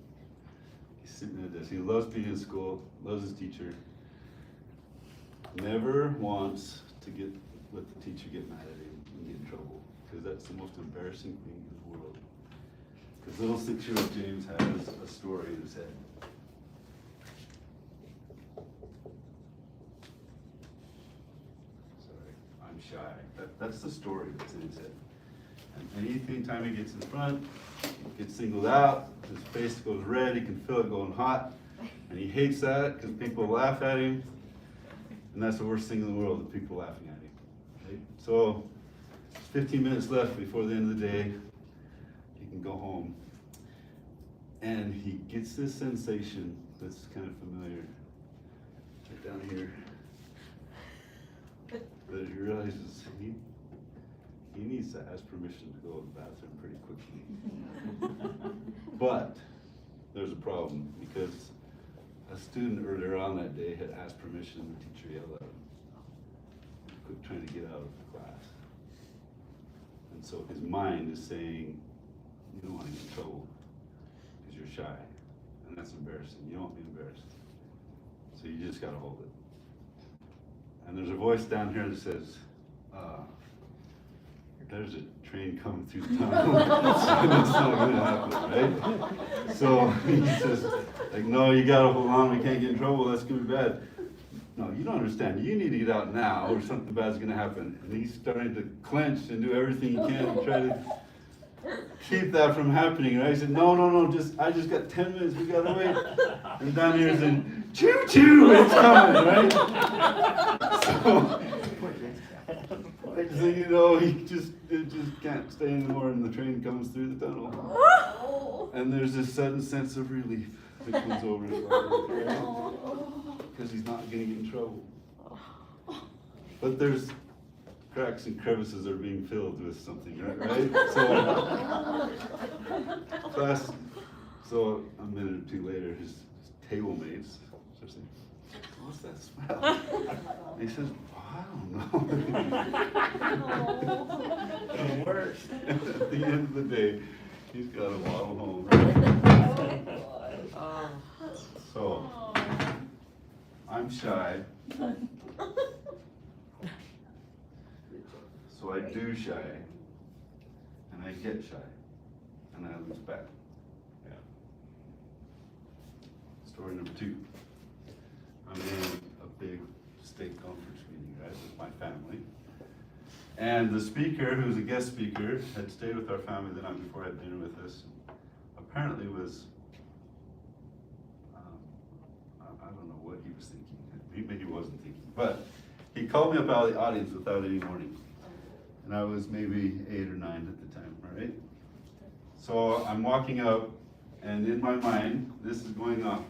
He's sitting at this. He loves being in school, loves his teacher. Never wants to let the teacher get mad at him and get in trouble, because that's the most embarrassing thing in the world. Because little 6-year-old James has a story in his head. Sorry, I'm shy. That's the story that's in his head. And anytime he gets in front, gets singled out, his face goes red, he can feel it going hot, and he hates that because people laugh at him, and that's the worst thing in the world, the people laughing at him. Right? So, 15 minutes left before the end of the day, he can go home, and he gets this sensation that's kind of familiar, right down here, that he realizes he needs to ask permission to go to the bathroom pretty quickly. But there's a problem, because a student earlier on that day had asked permission and the teacher yelled at him. Quit trying to get out of the class. And so his mind is saying, you don't want to get in trouble because you're shy. And that's embarrassing. You don't want to be embarrassed. So you just got to hold it. And there's a voice down here that says, there's a train coming through the tunnel. It's not gonna happen, right? So he says, like, no, you gotta hold on, we can't get in trouble, that's gonna be bad. No, you don't understand, you need to get out now or something bad's gonna happen. And he's starting to clench and do everything he can to try to keep that from happening, right? He said, no, I just got 10 minutes, we gotta wait. And down here is in, choo choo, it's coming, right? So, next thing you know, it just can't stay anymore and the train comes through the tunnel. And there's this sudden sense of relief that comes over his life, because he's not gonna get in trouble. But there's cracks and crevices are being filled with something, right? So a minute or two later, his table mates are saying, what's that smell? And he says, I don't know. The worst. At the end of the day, he's got to waddle home. So, I'm shy. So I do shy, and I get shy, and I lose back. Yeah. Story number 2. I'm in a big state conference meeting, right, with my family. And the speaker, who's a guest speaker, had stayed with our family the night before, had dinner with us. Apparently was, I don't know what he was thinking. Maybe he wasn't thinking. But he called me up out of the audience without any warning. And I was maybe 8 or 9 at the time, all right? So I'm walking up, and in my mind, this is going on.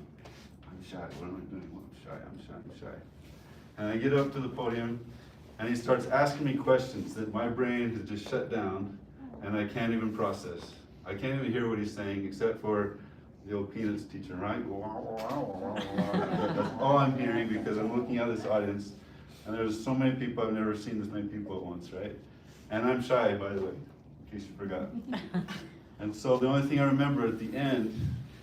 I'm shy, what am I doing? Well, I'm shy. And I get up to the podium, and he starts asking me questions that my brain has just shut down, and I can't even process. I can't even hear what he's saying, except for the old Peanuts teacher, right? That's all I'm hearing, because I'm looking at this audience, and there's so many people, I've never seen this many people at once, right? And I'm shy, by the way, in case you forgot. And so the only thing I remember at the end,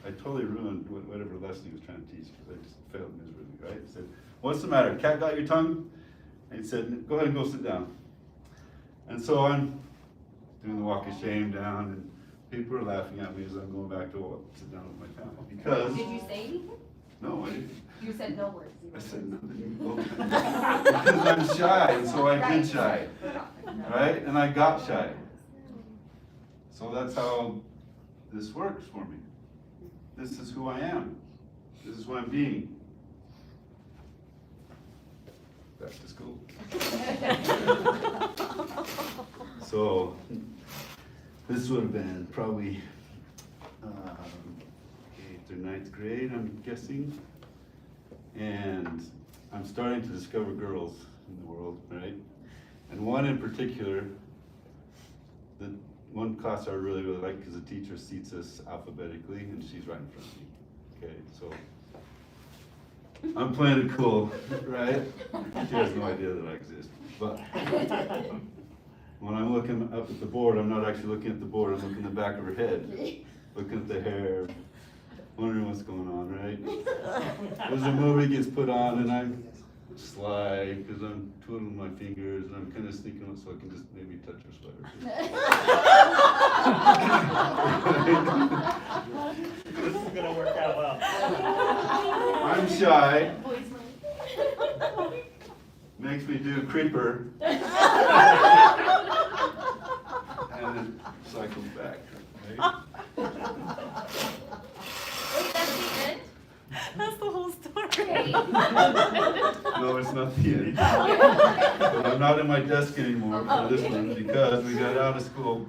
I totally ruined whatever lesson he was trying to teach, because I just failed miserably, right? He said, what's the matter, cat got your tongue? And he said, go ahead and go sit down. And so I'm doing the walk of shame down, and people are laughing at me as I'm going back to sit down with my family, because... Did you say anything? No, I didn't. You said no words. I said nothing. Because I'm shy, and so I did shy, right? And I got shy. So that's how this works for me. This is who I am. This is what I'm being. Back to school. So this would have been probably 8th or 9th grade, I'm guessing. And I'm starting to discover girls in the world, right? And one in particular, the one class I really like, because the teacher seats us alphabetically, and she's right in front of me. Okay, so I'm playing it cool, right? She has no idea that I exist. But when I'm looking up at the board, I'm not actually looking at the board, I'm looking at the back of her head, looking at the hair, wondering what's going on, right? As the movie gets put on, and I'm sly, because I'm twiddling my fingers, and I'm kind of sneaking up so I can just maybe touch her sweater. This is gonna work out well. I'm shy. Makes me do creeper. And then cycles back, right? Wait, that's the end? That's the whole story. No, it's not the end. But I'm not in my desk anymore for this one, because we got out of school,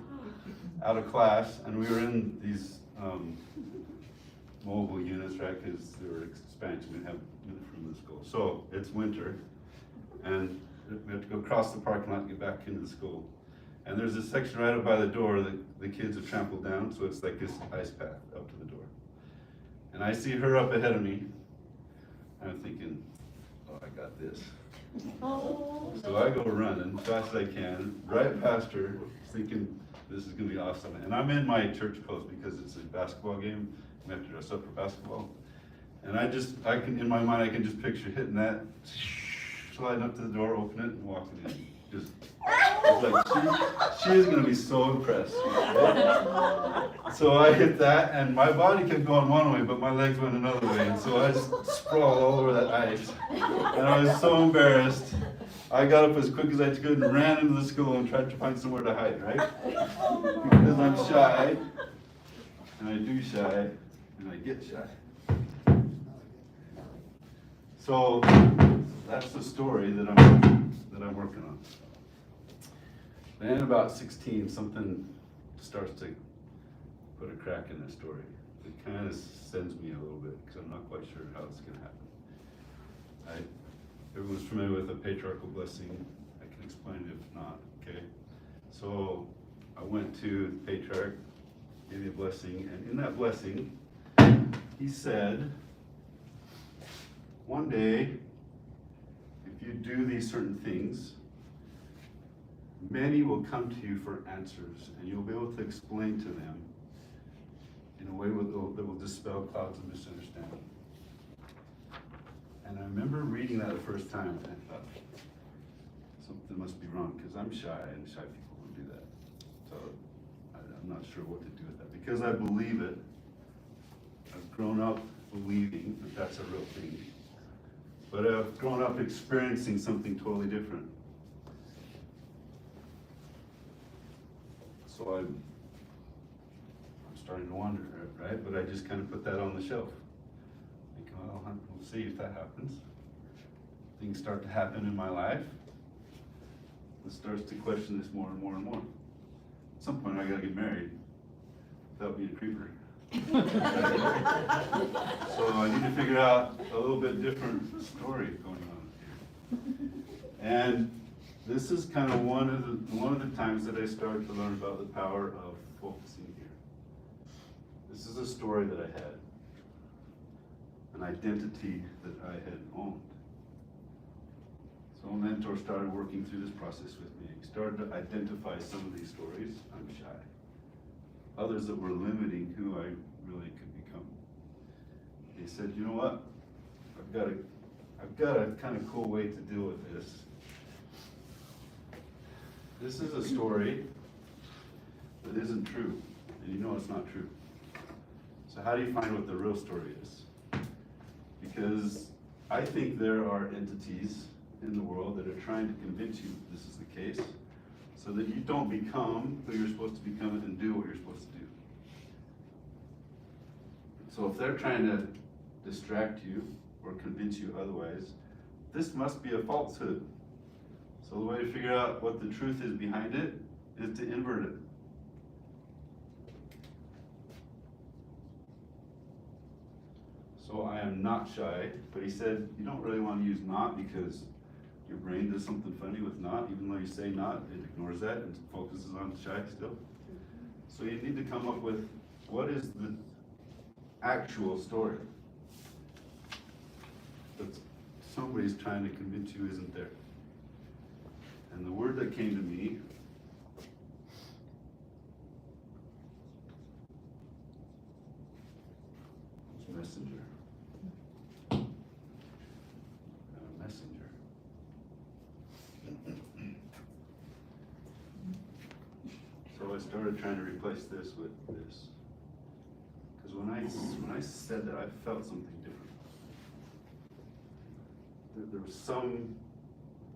out of class, and we were in these mobile units, right, because they were expansion, we have units from the school. So it's winter, and we have to go across the parking lot and get back into the school. And there's this section right up by the door that the kids have trampled down, so it's like this ice path up to the door. And I see her up ahead of me, and I'm thinking, oh, I got this. So I go running fast as I can, right past her, thinking this is gonna be awesome. And I'm in my church clothes because it's a basketball game. We have to dress up for basketball. And in my mind, I can just picture hitting that. So sliding up to the door, opening it and walking in. Just, it's like, she is gonna be so impressed. Right? So I hit that and my body kept going one way, but my legs went another way. And so I just sprawled all over that ice. And I was so embarrassed. I got up as quick as I could and ran into the school and tried to find somewhere to hide, right? Because I'm shy, and I do shy, and I get shy. So that's the story that I'm working on. Then at about 16, something starts to put a crack in the story. It kind of sends me a little bit because I'm not quite sure how it's going to happen. Everyone's familiar with the patriarchal blessing. I can explain it if not, okay? So I went to the patriarch, gave me a blessing, and in that blessing, he said, one day, if you do these certain things, many will come to you for answers, and you'll be able to explain to them in a way that will dispel clouds of misunderstanding. And I remember reading that the first time, and I thought, something must be wrong, because I'm shy, and shy people don't do that. So I'm not sure what to do with that. Because I believe it, I've grown up believing that that's a real thing. But I've grown up experiencing something totally different. So I'm starting to wonder, right? But I just kind of put that on the shelf. Think, well, we'll see if that happens. Things start to happen in my life. It starts to question this more and more and more. At some point, I gotta get married without being a creeper. So I need to figure out a little bit different story going on here. And this is kind of one of the times that I started to learn about the power of focusing here. This is a story that I had, an identity that I had owned. So a mentor started working through this process with me. He started to identify some of these stories. I'm shy. Others that were limiting who I really could become. He said, you know what? I've got a kind of cool way to deal with this. This is a story that isn't true, and you know it's not true. So how do you find what the real story is? Because I think there are entities in the world that are trying to convince you this is the case, so that you don't become who you're supposed to become and do what you're supposed to do. So if they're trying to distract you or convince you otherwise, this must be a falsehood. So the way to figure out what the truth is behind it is to invert it. So I am not shy, but he said, you don't really want to use not because your brain does something funny with not, even though you say not, it ignores that and focuses on shy still. So you need to come up with what is the actual story that somebody's trying to convince you isn't there. And the word that came to me was messenger. A messenger. So I started trying to replace this with this. Because when I said that, I felt something different. There was some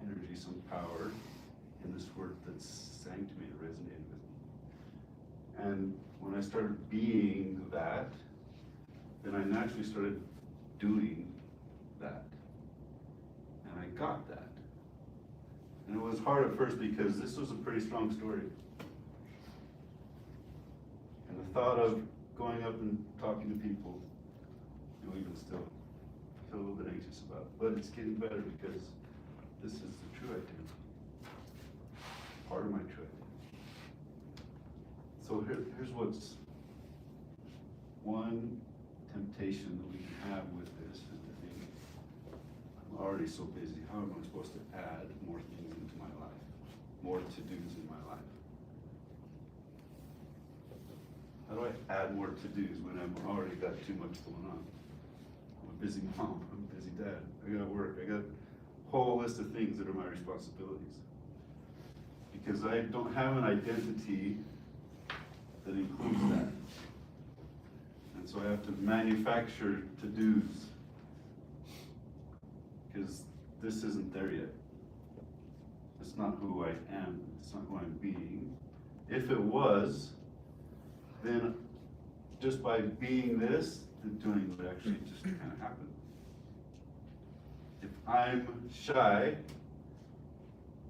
energy, some power in this word that sang to me, that resonated with me. And when I started being that, then I naturally started doing that. And I got that. And it was hard at first because this was a pretty strong story. And the thought of going up and talking to people, even still, I feel a little bit anxious about. But it's getting better because this is the true identity. Part of my true identity. So here's what's one temptation that we can have with this is to think, I'm already so busy, how am I supposed to add more things into my life? More to-dos in my life? How do I add more to-dos when I've already got too much going on? I'm a busy mom, I'm a busy dad, I gotta work, I got whole list of things that are my responsibilities. Because I don't have an identity that includes that. And so I have to manufacture to-dos. Because this isn't there yet. It's not who I am, it's not who I'm being. If it was, then just by being this, the doing would actually just kind of happen. If I'm shy,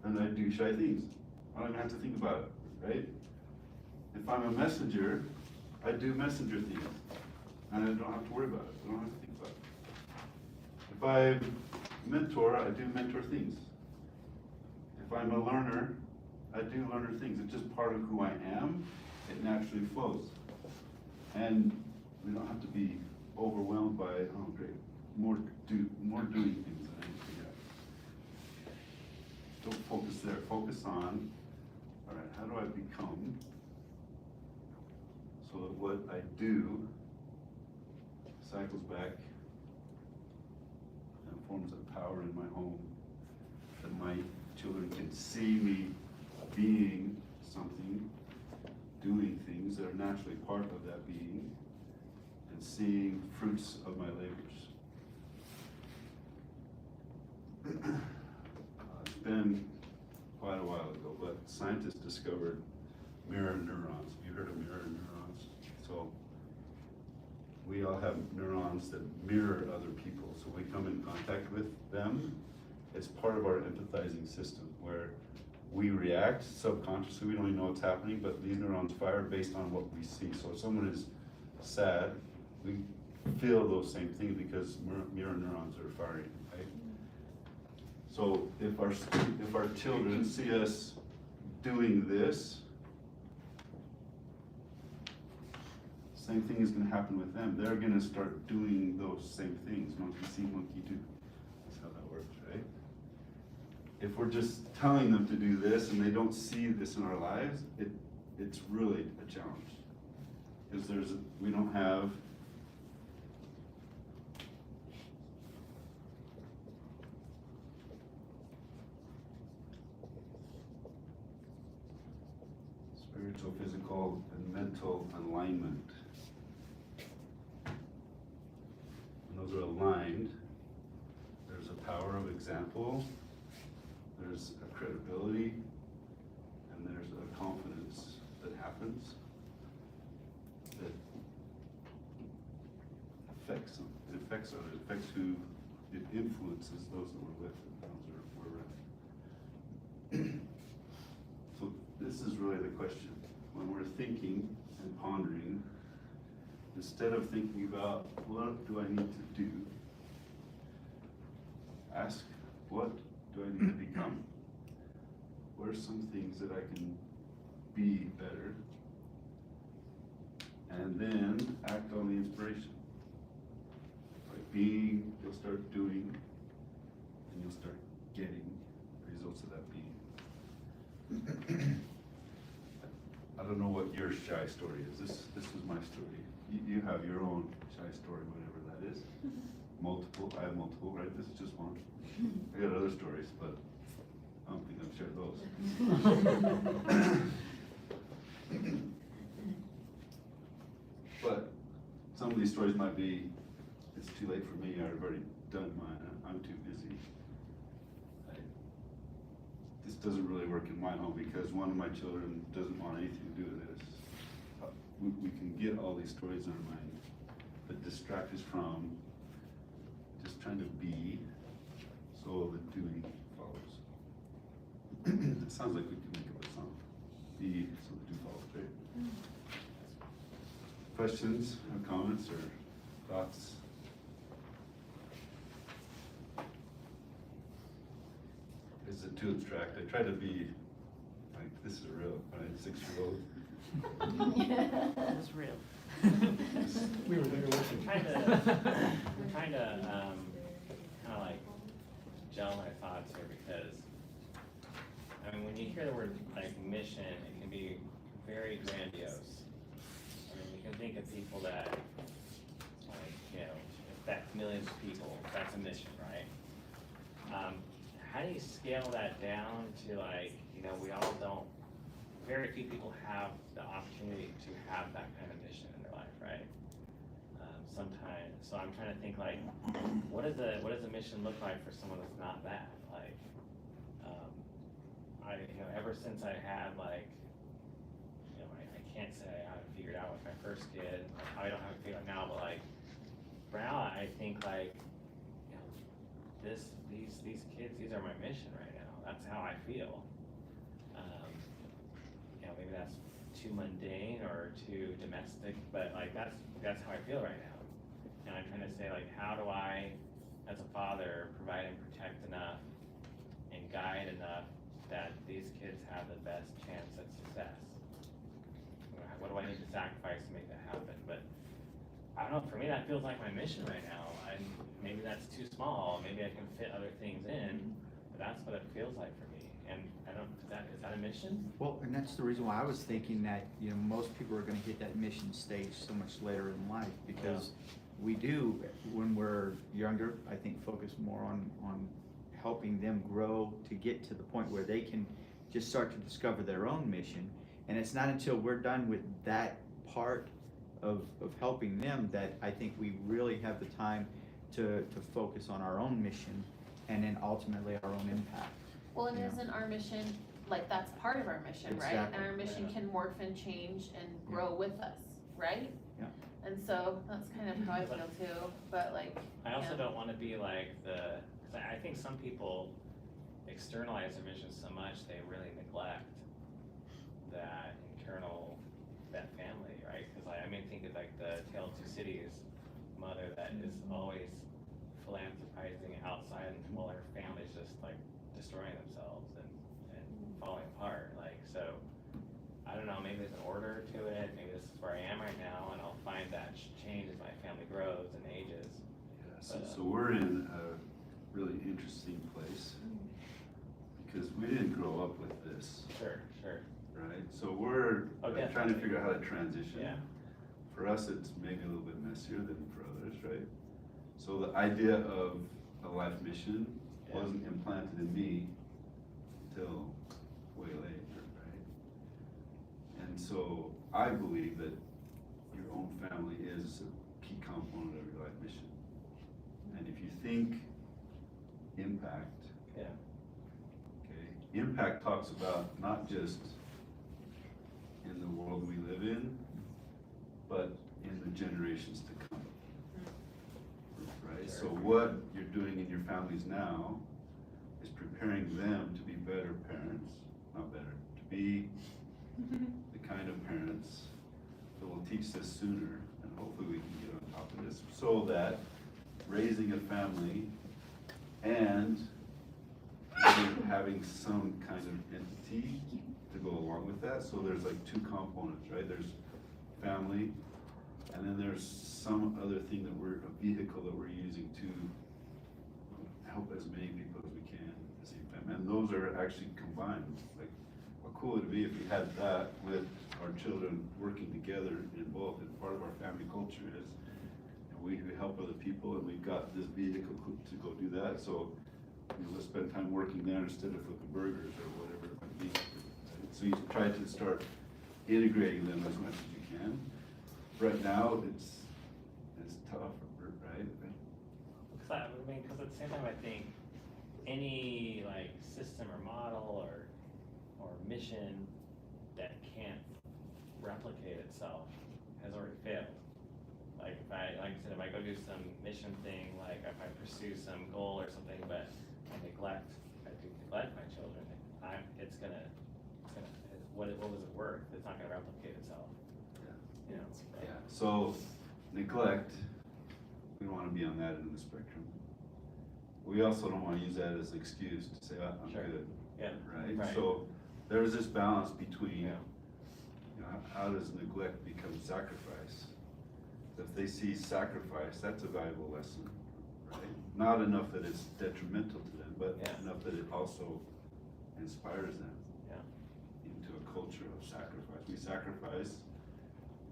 then I do shy things. I don't even have to think about it, right? If I'm a messenger, I do messenger things. And I don't have to worry about it. I don't have to think about it. If I'm a mentor, I do mentor things. If I'm a learner, I do learner things. It's just part of who I am. It naturally flows. And we don't have to be overwhelmed by, oh great, more doing things than I need to figure out. Don't focus there. Focus on, all right, how do I become so that what I do cycles back and forms a power in my home, that my children can see me being something, doing things that are naturally part of that being, and seeing fruits of my labors. It's been quite a while ago, but scientists discovered mirror neurons. Have you heard of mirror neurons? So we all have neurons that mirror other people. So we come in contact with them. It's part of our empathizing system where we react subconsciously. We don't even know what's happening, but these neurons fire based on what we see. So if someone is sad, we feel those same things because mirror neurons are firing, right? So if our children see us doing this, same thing is going to happen with them. They're going to start doing those same things. Monkey see, monkey do. That's how that works, right? If we're just telling them to do this and they don't see this in our lives, it's really a challenge. Because we don't have spiritual, physical, and mental alignment. When those are aligned, there's a power of example, there's a credibility, and there's a confidence that happens that affects them. It affects others. It affects who it influences, those that we're with and those that we're around. So this is really the question. When we're thinking and pondering, instead of thinking about what do I need to do, ask what do I need to become? What are some things that I can be better? And then act on the inspiration. By being, you'll start doing, and you'll start getting the results of that being. I don't know what your shy story is. This is my story. You have your own shy story, whatever that is. Multiple, I have multiple, right? This is just one. I got other stories, but I don't think I've shared those. But some of these stories might be, it's too late for me, I've already done mine, I'm too busy. This doesn't really work in my home because one of my children doesn't want anything to do with this. We can get all these stories in our mind that distract us from just trying to be, so the doing follows. It sounds like we could make up a song. Be, so the do follows, right? Questions or comments or thoughts? Is it too abstract? I try to be like, this is real, right? 6-year-old. It's real. We were there with you. We're trying to kind of like gel our thoughts here because, I mean, when you hear the word like mission, it can be very grandiose. I mean, you can think of people that, like, you know, affect millions of people. That's a mission, right? how do you scale that down to like, you know, we all don't, very few people have the opportunity to have that kind of mission in their life, right? Sometimes, so I'm trying to think like, what does a mission look like for someone that's not that? Like, you know, ever since I had like, you know, I can't say I have it figured out with my first kid, I don't have it figured out now, but like, for now, I think like, you know, these kids, these are my mission right now. That's how I feel. You know, maybe that's too mundane or too domestic, but like that's how I feel right now. And I'm trying to say like, how do I, as a father, provide and protect enough and guide enough that these kids have the best chance at success? What do I need to sacrifice to make that happen? But I don't know, for me that feels like my mission right now. Maybe that's too small, maybe I can fit other things in, but that's what it feels like for me. And I don't, is that a mission? Well, and that's the reason why I was thinking that, you know, most people are gonna hit that mission stage so much later in life, because we do, when we're younger, I think focus more on helping them grow to get to the point where they can just start to discover their own mission. And it's not until we're done with that part of helping them that I think we really have the time to focus on our own mission and then ultimately our own impact. Well, and Yeah. isn't our mission, like, that's part of our mission, right? Exactly. And our mission can morph and change and grow with us, right? Yeah. And so that's kind of how I feel too, but like, I also yeah. don't want to be like because I think some people externalize their vision so much they really neglect that internal, that family, right? Because I mean, think of like the Tale of Two Cities mother that is always philanthropizing outside, and while her family's just like destroying themselves and falling apart. Like, so I don't know, maybe there's an order to it, maybe this is where I am right now, and I'll find that change as my family grows and ages. Yeah, so we're in a really interesting place, because we didn't grow up with this, Sure. right? So we're like, trying to definitely. figure out how to transition. Yeah. For us, it's maybe a little bit messier than for others, right? So the idea of a life mission Yeah. wasn't implanted in me until way later, right? And so I believe that your own family is a key component of your life mission. And if you think impact, Yeah. okay, impact talks about not just in the world we live in, but in the generations to come. Right? So what you're doing in your families now is preparing them to be better parents, not better, to be the kind of parents that will teach this sooner, and hopefully we can get on top of this, so that raising a family and having some kind of entity to go along with that. So there's like two components, right? There's family, and then there's some other thing that a vehicle that we're using to help as many people as we can at the same time. And those are actually combined. Like, how cool would it be if we had that with our children working together in both? And part of our family culture is, we help other people, and we've got this vehicle to go do that. So, let's spend time working there instead of flipping burgers or whatever it might be. Right? So you try to start integrating them as much as you can. Right now, it's tough, right? Because at the same time, I think any like system or model or mission that can't replicate itself has already failed. Like I said, if I go do some mission thing, like if I pursue some goal or something, but I neglect my children, what was it worth? It's not gonna replicate itself. Yeah. You know? Yeah. So neglect, we don't want to be on that end of the spectrum. We also don't want to use that as an excuse to say, I'm Sure. good. Yeah. Right? So there's this balance between, Yeah. How does neglect become sacrifice? If they see sacrifice, that's a valuable lesson, right? Not enough that it's detrimental to them, but Yeah. enough that it also inspires them Yeah. into a culture of sacrifice. We sacrifice,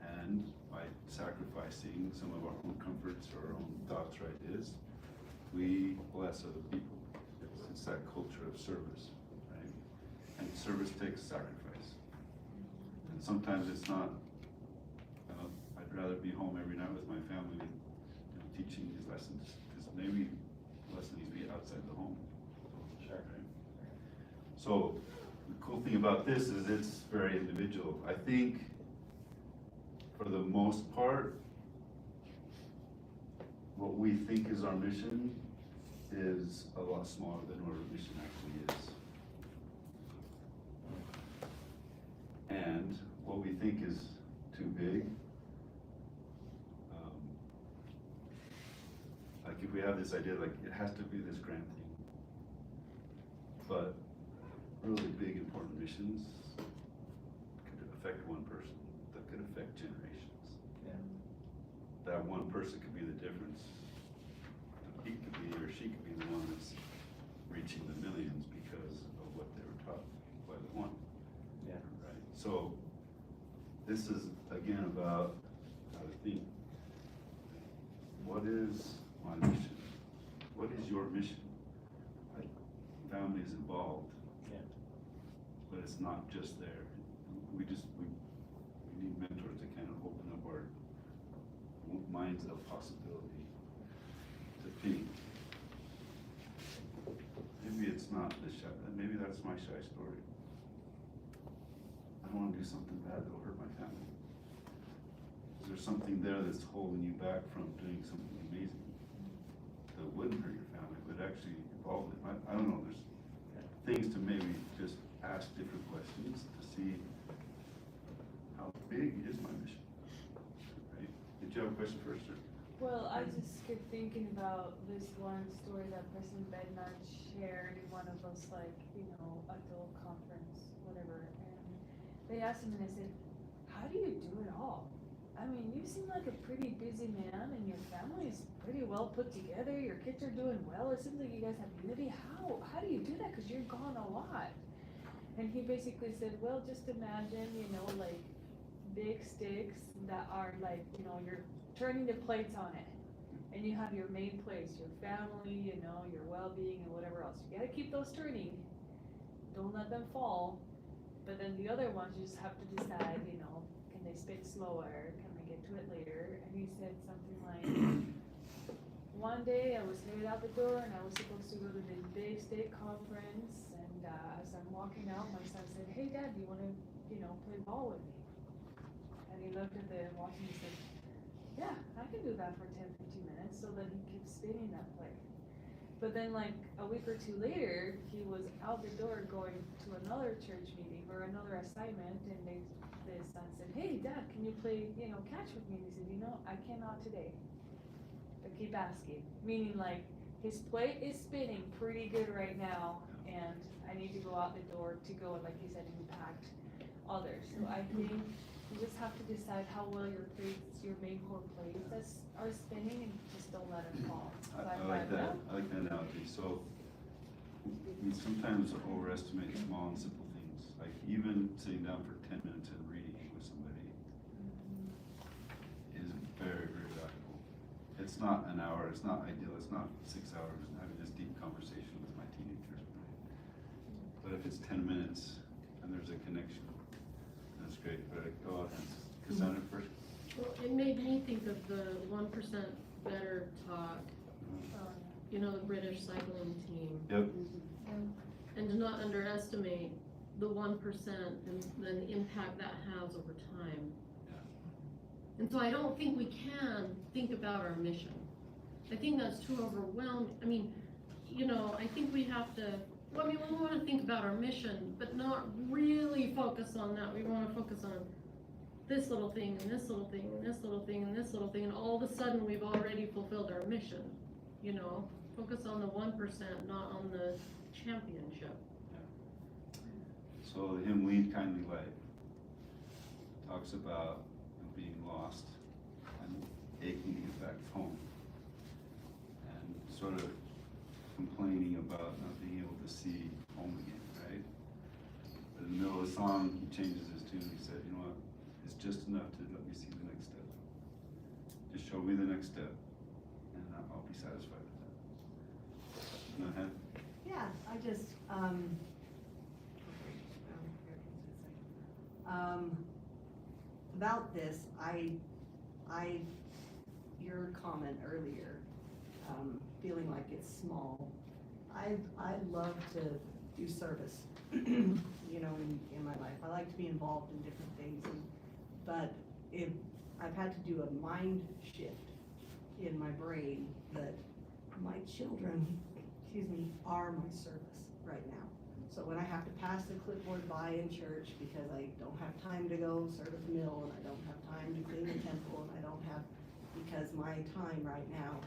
and by sacrificing some of our own comforts or our own thoughts or ideas, we bless other people at the same it's that culture of service, right? And service takes sacrifice. And sometimes it's not, I'd rather be home every night with my family than, teaching these lessons, because maybe lessons need to be outside the home. Sure. Right? So, the cool thing about this is it's very individual. I think, for the most part, what we think is our mission is a lot smaller than what our mission actually is. And what we think is too big, like if we have this idea, like it has to be this grand thing. But really big, important missions could affect one person, that could affect generations. Yeah. That one person could be the difference. He could be, or she could be the one that's reaching the millions because of what they were taught by the one. Yeah. Right, so this is again about how to think. What is my mission? What is your mission? Like, family is involved. Yeah. But it's not just there. We need mentors to kind of open up our minds of possibility to think. Maybe it's not the shy, maybe that's my shy story. I don't want to do something bad that'll hurt my family. Is there something there that's holding you back from doing something amazing that wouldn't hurt your family, but actually involve them? I don't know, there's things to maybe just ask different questions to see how big is my mission, right? Did you have a question first, sir? Well, I just kept thinking about this one story that President Bednar shared in one of those, like, adult conference, whatever, and they asked him and they said, how do you do it all? I mean, you seem like a pretty busy man and your family is pretty well put together, your kids are doing well, it seems like you guys have unity. How do you do that? Because you're gone a lot. And he basically said, well, just imagine, like big sticks that are like, you're turning the plates on it. And you have your main place, your family, your well-being and whatever else. You gotta keep those turning. Don't let them fall. But then the other ones, you just have to decide, can they spin slower? Can we get to it later? And he said something like, one day I was headed out the door and I was supposed to go to this big state conference. And as I'm walking out, my son said, hey Dad, do you wanna, play ball with me? And he looked at the watch and he said, yeah, I can do that for 10-15 minutes. So then he keeps spinning that play. But then like a week or two later, he was out the door going to another church meeting or another assignment, and the son said, hey Dad, can you play, catch with me? And he said, I cannot today. But keep asking. Meaning like his plate is spinning pretty good right now, and I need to go out the door to go and, like he said, impact others. So I think you just have to decide how well your main core plates are spinning, and just don't let it fall. I like that. I like that analogy. So we sometimes overestimate small and simple things. Like even sitting down for 10 minutes and reading with somebody is very, very valuable. It's not an hour. It's not ideal. It's not 6 hours having this deep conversation with my teenagers. But if it's 10 minutes and there's a connection, that's great. But go ahead, Cassandra first. Well, it made me think of the 1% Better talk, the British cycling team. Yep. And to not underestimate the 1% and the impact that has over time. Yeah. And so I don't think we can think about our mission. I think that's too overwhelming. I mean, I think we have to, we want to think about our mission, but not really focus on that. We want to focus on this little thing and this little thing and this little thing and this little thing, and all of a sudden we've already fulfilled our mission. Focus on the 1%, not on the championship. Yeah. So the hymn Lead Kindly Light talks about being lost and aching to get back home, and sort of complaining about not being able to see home again, right? But in the middle of the song, he changes his tune. He said, you know what? It's just enough to let me see the next step. Just show me the next step, and I'll be satisfied with that. Go ahead. Yeah, Yeah, I just, about this, your comment earlier, feeling like it's small, I love to do service, you know, in my life. I like to be involved in different things, but I've had to do a mind shift in my brain that my children, excuse me, are my service right now. So when I have to pass the clipboard by in church because I don't have time to go serve at the mill, and I don't have time to clean the temple, and I don't have, because my time right now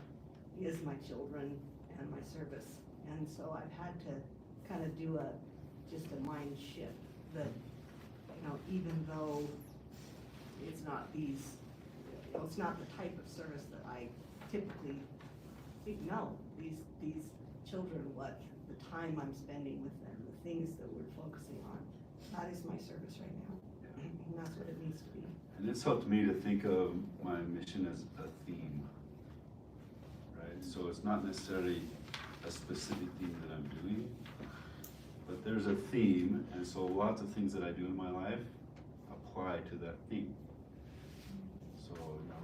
is my children and my service. And so I've had to kind of do just a mind shift that, you know, even though it's not these, you know, it's not the type of service that I typically think, no, these children, what the time I'm spending with them, the things that we're focusing on, that is my service right now. And that's what it needs to be. And it's helped me to think of my mission as a theme, right? So it's not necessarily a specific thing that I'm doing, but there's a theme, and so lots of things that I do in my life apply to that theme. So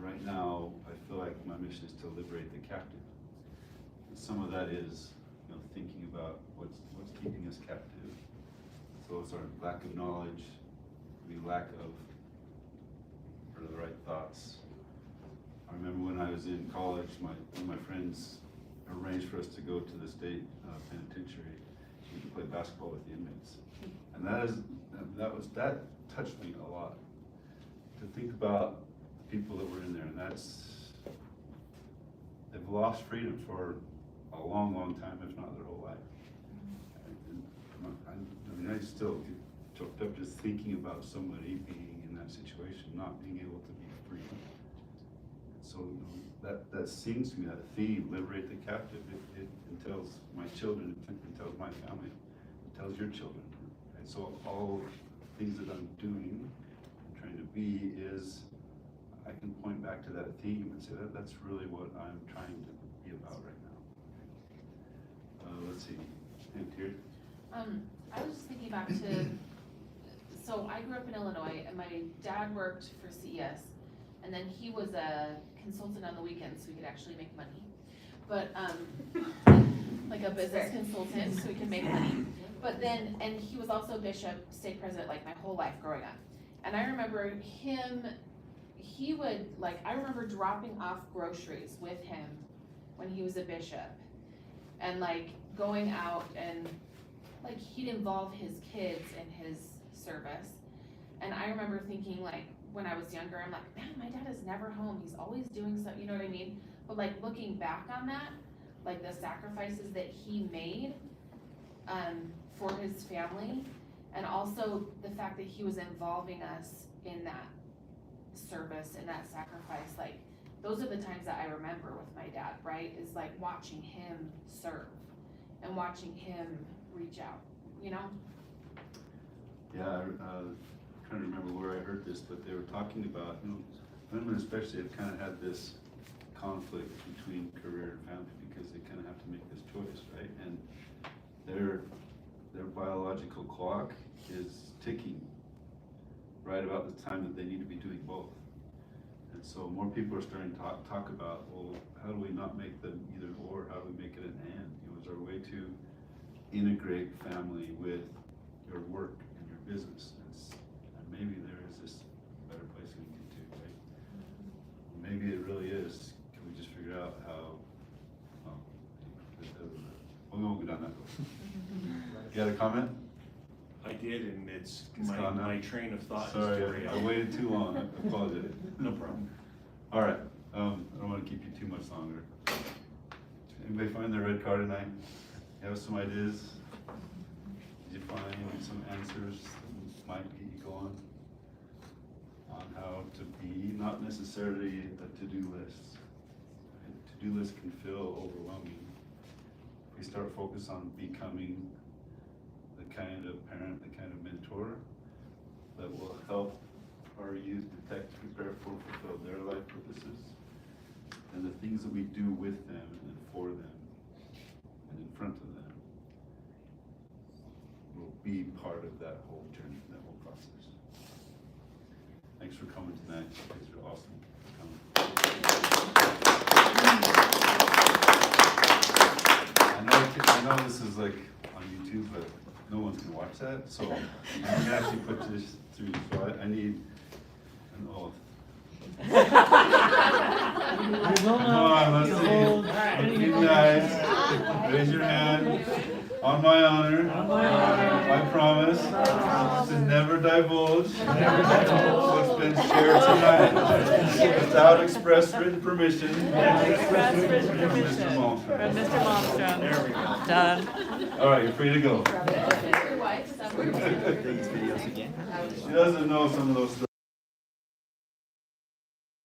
right now, I feel like my mission is to liberate the captive. And some of that is, you know, thinking about what's keeping us captive. So it's our lack of knowledge, maybe lack of the right thoughts. I remember when I was in college, one of my friends arranged for us to go to the state penitentiary to play basketball with the inmates, and that touched me a lot. To think about the people that were in there, and they've lost freedom for a long, long time, if not their whole life. I still get choked up just thinking about somebody being in that situation, not being able to be free. So that sings to me, that theme, liberate the captive. It entails my children, it entails my family, it tells your children. And so all things that I'm doing, I'm trying to be, is I can point back to that theme and say that's really what I'm trying to be about right now. Let's see, and here. I was just thinking back to, so I grew up in Illinois, and my dad worked for CES, and then he was a consultant on the weekends, so we could actually make money. But, like a business consultant, so we could make money. But then, and he was also bishop, stake president, like my whole life growing up. And I remember he would, like, I remember dropping off groceries with him when he was a bishop. And like going out, and like he'd involve his kids in his service. And I remember thinking, like, when I was younger, I'm like, man, my dad is never home. He's always doing something, you know what I mean? But like looking back on that, like the sacrifices that he made for his family, and also the fact that he was involving us in that service and that sacrifice, like those are the times that I remember with my dad, right? Is like watching him serve and watching him reach out, you know? Yeah, I'm trying to remember where I heard this, but they were talking about, you know, women especially have kind of had this conflict between career and family because they kind of have to make this choice, right? And their biological clock is ticking right about the time that they need to be doing both. And so more people are starting to talk about, well, how do we not make them either or? How do we make it an and? You know, is there a way to integrate family with your work and your business? And maybe there is this better place we can do, right? Maybe it really is. Can we just figure out how? We won't go down that road. You got a comment? I did, and it's gone now? my train of thought is Sorry, derailed. I waited too long. I apologize. No problem. All right, I don't want to keep you too much longer. Anybody find their red card tonight? You have some ideas? Did you find some answers that might get you going on how to be, not necessarily a to-do list. Right? To-do list can feel overwhelming. If we start focus on becoming the kind of parent, the kind of mentor that will help our youth detect, prepare for, fulfill their life purposes, and the things that we do with them and for them and in front of them be part of that whole journey, that whole process. Thanks for coming tonight. You guys are awesome. I know this is like on YouTube, but no one can watch that, so I'm gonna actually put this through, so I need an oath. Come on, let's see. Look you guys. Raise your hand. On my honor. I promise to never divulge what's been shared tonight without express written permission. Express written permission Mr. Malmstrom. from Mr. Malmstrom. There we go. Done. All right, you're free to go. These videos again. She doesn't know some of those stuff.